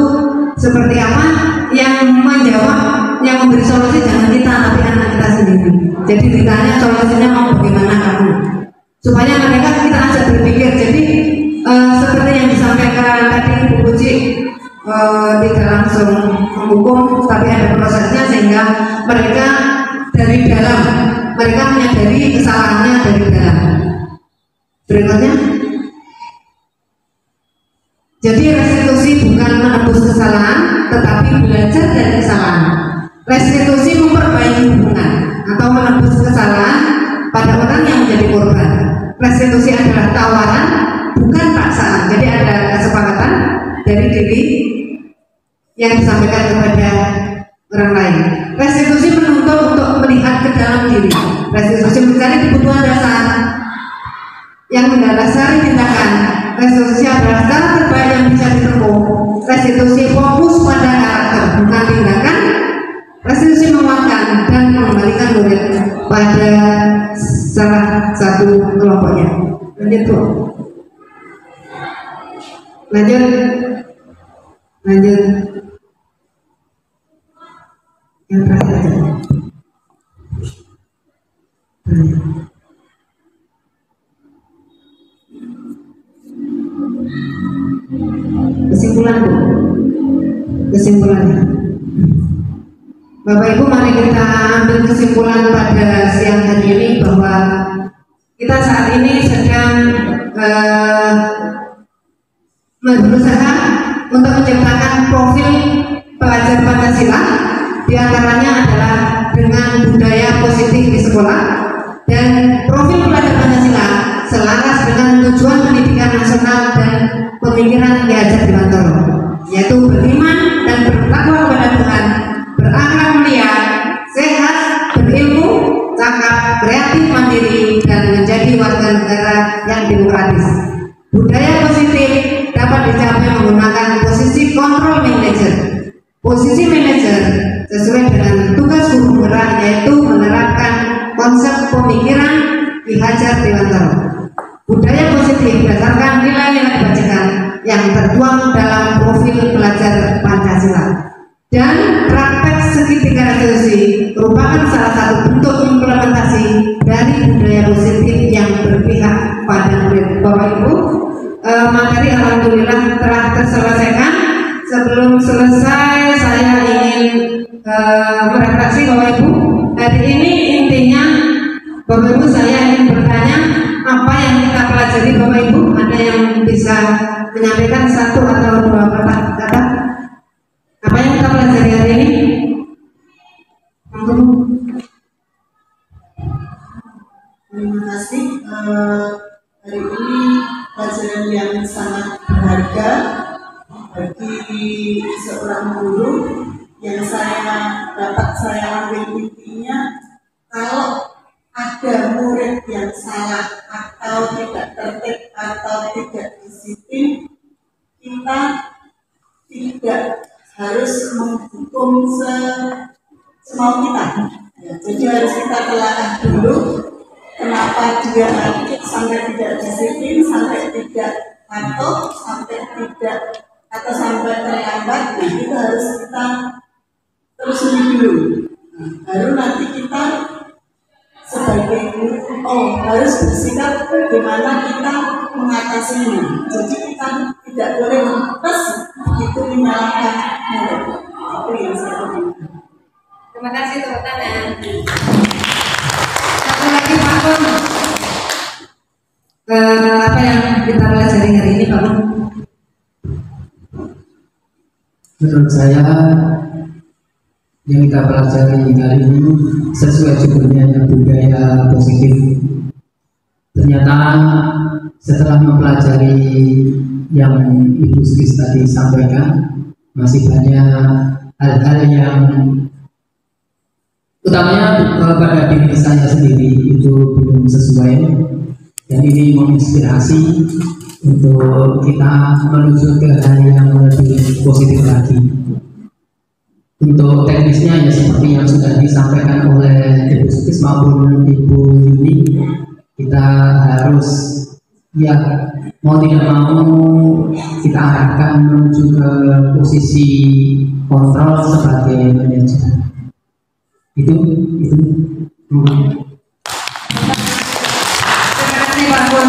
seperti apa, yang menjawab, yang memberi solusi jangan kita, tapi anak kita sendiri. Jadi ditanya solusinya mau bagaimana kamu, supaya mereka kita ajak berpikir. Jadi seperti yang disampaikan tadi Ibu Puji, tidak langsung menghukum, tapi ada prosesnya sehingga mereka dari dalam, mereka menyadari kesalahannya dari dalam. Berikutnya, jadi restitusi bukan menebus kesalahan, tetapi belajar dari kesalahan. Restitusi memperbaiki hubungan atau menebus kesalahan pada orang yang menjadi korban. Restitusi adalah tawaran, bukan paksaan. Jadi ada kesepakatan dari diri yang disampaikan kepada orang lain. Restitusi menuntut untuk melihat ke dalam diri. Restitusi mencari kebutuhan dasar yang mendasari tindakan. Restitusi adalah cara terbaik yang bisa ditempuh. Restitusi fokus pada karakter, bukan tindakan. Restitusi menguatkan dan mengembalikan murid pada salah satu kelompoknya. Lanjut Bu. Lanjut. Yang terakhir aja. Kesimpulannya, Bapak Ibu, mari kita ambil kesimpulan pada siang hari ini bahwa kita saat ini sedang berusaha untuk menciptakan profil pelajar Pancasila. Di antaranya adalah dengan budaya positif di sekolah, dan profil pelajar Pancasila selaras dengan tujuan pendidikan nasional dan pemikiran Ki Hajar Dewantara, yaitu beriman dan bertakwa kepada Tuhan, berakhlak mulia, sehat, berilmu, cakap, kreatif, mandiri, dan menjadi warga negara yang demokratis. Budaya positif dapat dicapai menggunakan posisi control manager. Posisi manager yaitu menerapkan konsep pemikiran Ki Hajar Dewantara. Budaya positif berdasarkan nilai-nilai kebajikan yang tertuang dalam profil pelajar Pancasila. Dan praktek segitiga revolusi merupakan salah satu bentuk implementasi dari budaya positif yang berpihak pada murid. Bapak Ibu, materi alhamdulillah telah terselesaikan. Sebelum selesai saya ingin merefleksi Bapak Ibu. Hari ini intinya Bapak Ibu saya ingin bertanya apa yang kita pelajari Bapak Ibu. Ada yang bisa menyampaikan satu atau dua kata? Apa yang kita pelajari hari ini? Terima kasih. Hari ini pelajaran yang sangat berharga bagi seorang guru. Yang dapat saya ambil intinya, kalau ada murid yang salah atau tidak tertib atau tidak disiplin, kita tidak harus menghukum semau kita. Ya, jadi harus kita telaah dulu kenapa dia sampai tidak disiplin, sampai tidak patuh, sampai tidak atau sampai terlambat. Nah, itu harus kita terus dulu. Nah, baru nanti kita sebagai guru harus bersikap bagaimana kita mengatasinya. Jadi kita tidak boleh mengetes itu menyalahkan murid. Itu yang saya inginkan. Terima kasih tepuk tangan. Satu lagi Pak Bun. Apa yang kita pelajari hari ini Pak Bun? Menurut saya yang kita pelajari kali ini sesuai judulnya budaya positif. Ternyata setelah mempelajari yang Ibu Sris tadi sampaikan, masih banyak hal-hal yang utamanya pada diri saya sendiri itu belum sesuai, dan ini menginspirasi untuk kita menuju ke hal yang lebih positif lagi. Untuk teknisnya ya seperti yang sudah disampaikan oleh Ibu Sukis maupun Ibu Yuni, kita harus ya mau tidak mau kita arahkan menuju ke posisi kontrol sebagai manajer. Itu. Terima kasih Pak Bun.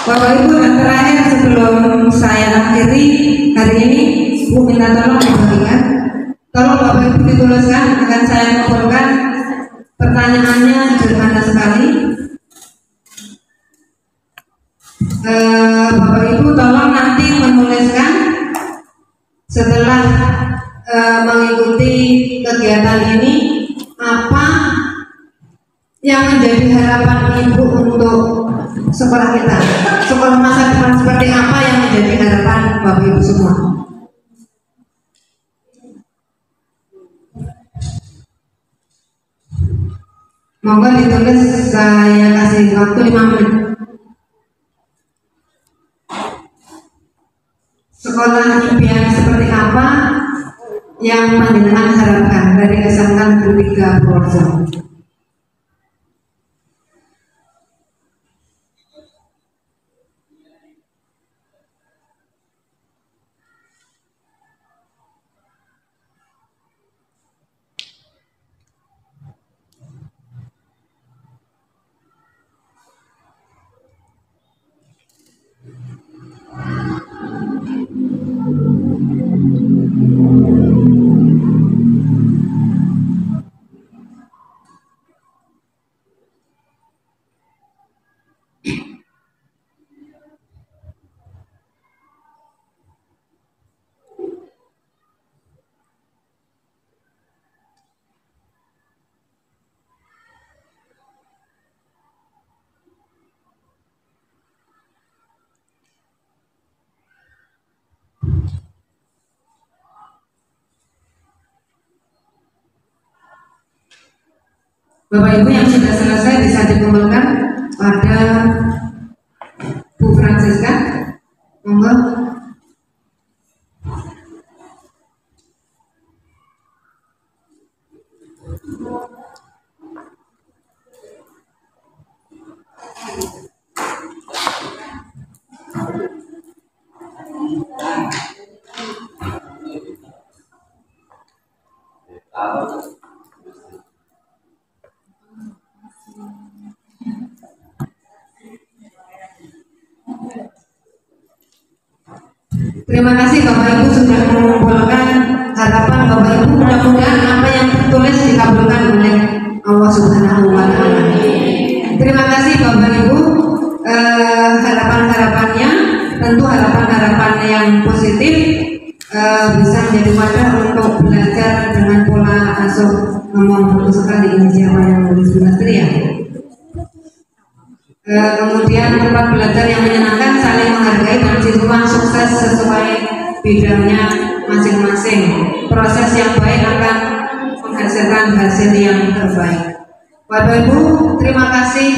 Bapak Ibu, dan terakhir sebelum saya akhiri hari ini, Bu minta tolong dibagikan. Tolong Bapak Ibu dituliskan, akan saya kumpulkan pertanyaannya sederhana sekali. Bapak Ibu tolong nanti menuliskan setelah mengikuti kegiatan ini apa yang menjadi harapan Ibu untuk sekolah kita, sekolah masa depan seperti apa yang menjadi harapan Bapak Ibu semua. Monggo ditulis, saya kasih waktu 5 menit. Sekolah impian seperti apa yang panjenengan harapkan dari SMK Negeri 3 Purworejo? Bapak Ibu yang sudah selesai bisa dikumpulkan pada Bu Francisca. Monggo. Terima kasih Bapak Ibu sudah mengumpulkan harapan Bapak Ibu, mudah-mudahan apa yang tertulis dikabulkan oleh Allah Subhanahu wa Ta'ala. Terima kasih Bapak Ibu, harapan-harapannya tentu harapan-harapan yang positif bisa menjadi wadah untuk belajar dengan pola asuh ngomong perlu sekali ini siapa yang menulis ya. Kemudian tempat belajar yang menyenangkan, saling menghargai dan siswa sukses sesuai bidangnya masing-masing. Proses yang baik akan menghasilkan hasil yang terbaik. Bapak Ibu, terima kasih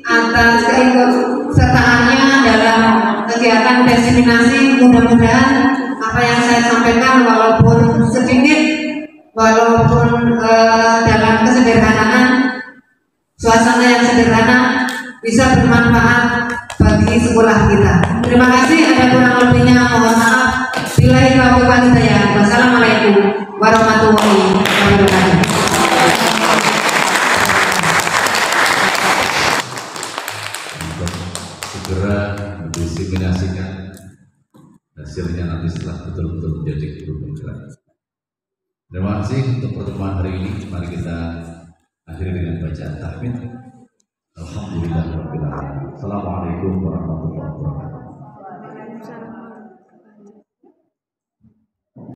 atas keikutsertaannya dalam kegiatan diseminasi. Mudah-mudahan apa yang saya sampaikan walaupun sedikit, walaupun dalam kesederhanaan, suasana yang sederhana, bisa bermanfaat bagi sekolah kita. Terima kasih, ada kurang lebihnya mohon maaf. Billahi taufiq wal hidayah. Wassalamualaikum warahmatullahi wabarakatuh. Segera mendiseminasikan hasilnya nanti setelah betul-betul menjadi guru penggerak. Terima kasih untuk pertemuan hari ini. Mari kita akhiri dengan bacaan tahmid. Alhamdulillahirabbil alamin. Assalamualaikum warahmatullahi wabarakatuh.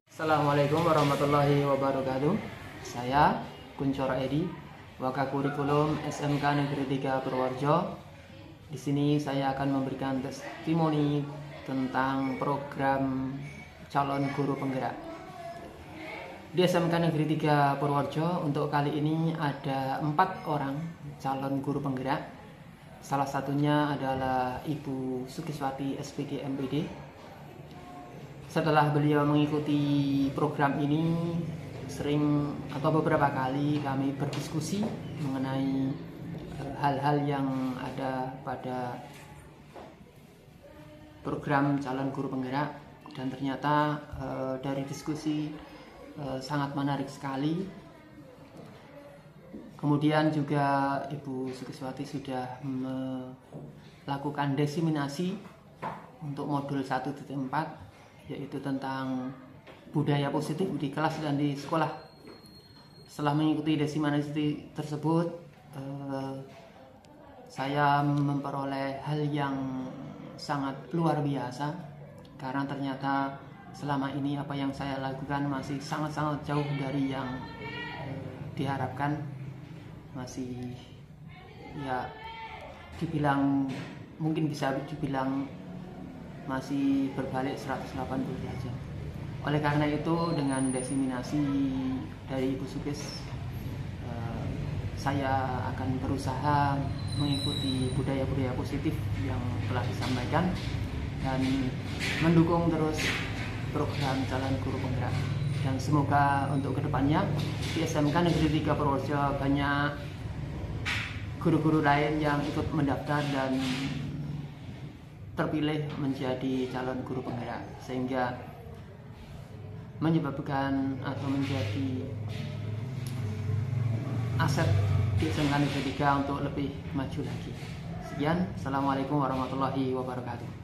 Assalamualaikum warahmatullahi wabarakatuh. Saya Kuncoro Edi, Wakakurikulum SMK Negeri 3 Purworejo. Di sini saya akan memberikan testimoni tentang program calon guru penggerak. Di SMK Negeri 3 Purworejo untuk kali ini ada 4 orang calon guru penggerak. Salah satunya adalah Ibu Sukiswati SPG MPD. Setelah beliau mengikuti program ini, sering atau beberapa kali kami berdiskusi mengenai hal-hal yang ada pada program calon guru penggerak, dan ternyata dari diskusi sangat menarik sekali. Kemudian juga Ibu Sukiswati sudah melakukan diseminasi untuk modul 1.4, yaitu tentang budaya positif di kelas dan di sekolah. Setelah mengikuti diseminasi tersebut, saya memperoleh hal yang sangat luar biasa, karena ternyata selama ini apa yang saya lakukan masih sangat-sangat jauh dari yang diharapkan. Masih ya dibilang, mungkin bisa dibilang masih berbalik 180 derajat. Oleh karena itu, dengan diseminasi dari Ibu Sukis, saya akan berusaha mengikuti budaya-budaya positif yang telah disampaikan dan mendukung terus program calon guru penggerak. Dan semoga untuk kedepannya di SMK Negeri 3 Purworejo banyak guru-guru lain yang ikut mendaftar dan terpilih menjadi calon guru penggerak, sehingga menyebabkan atau menjadi aset di SMK Negeri 3 untuk lebih maju lagi. Sekian, Assalamualaikum warahmatullahi wabarakatuh.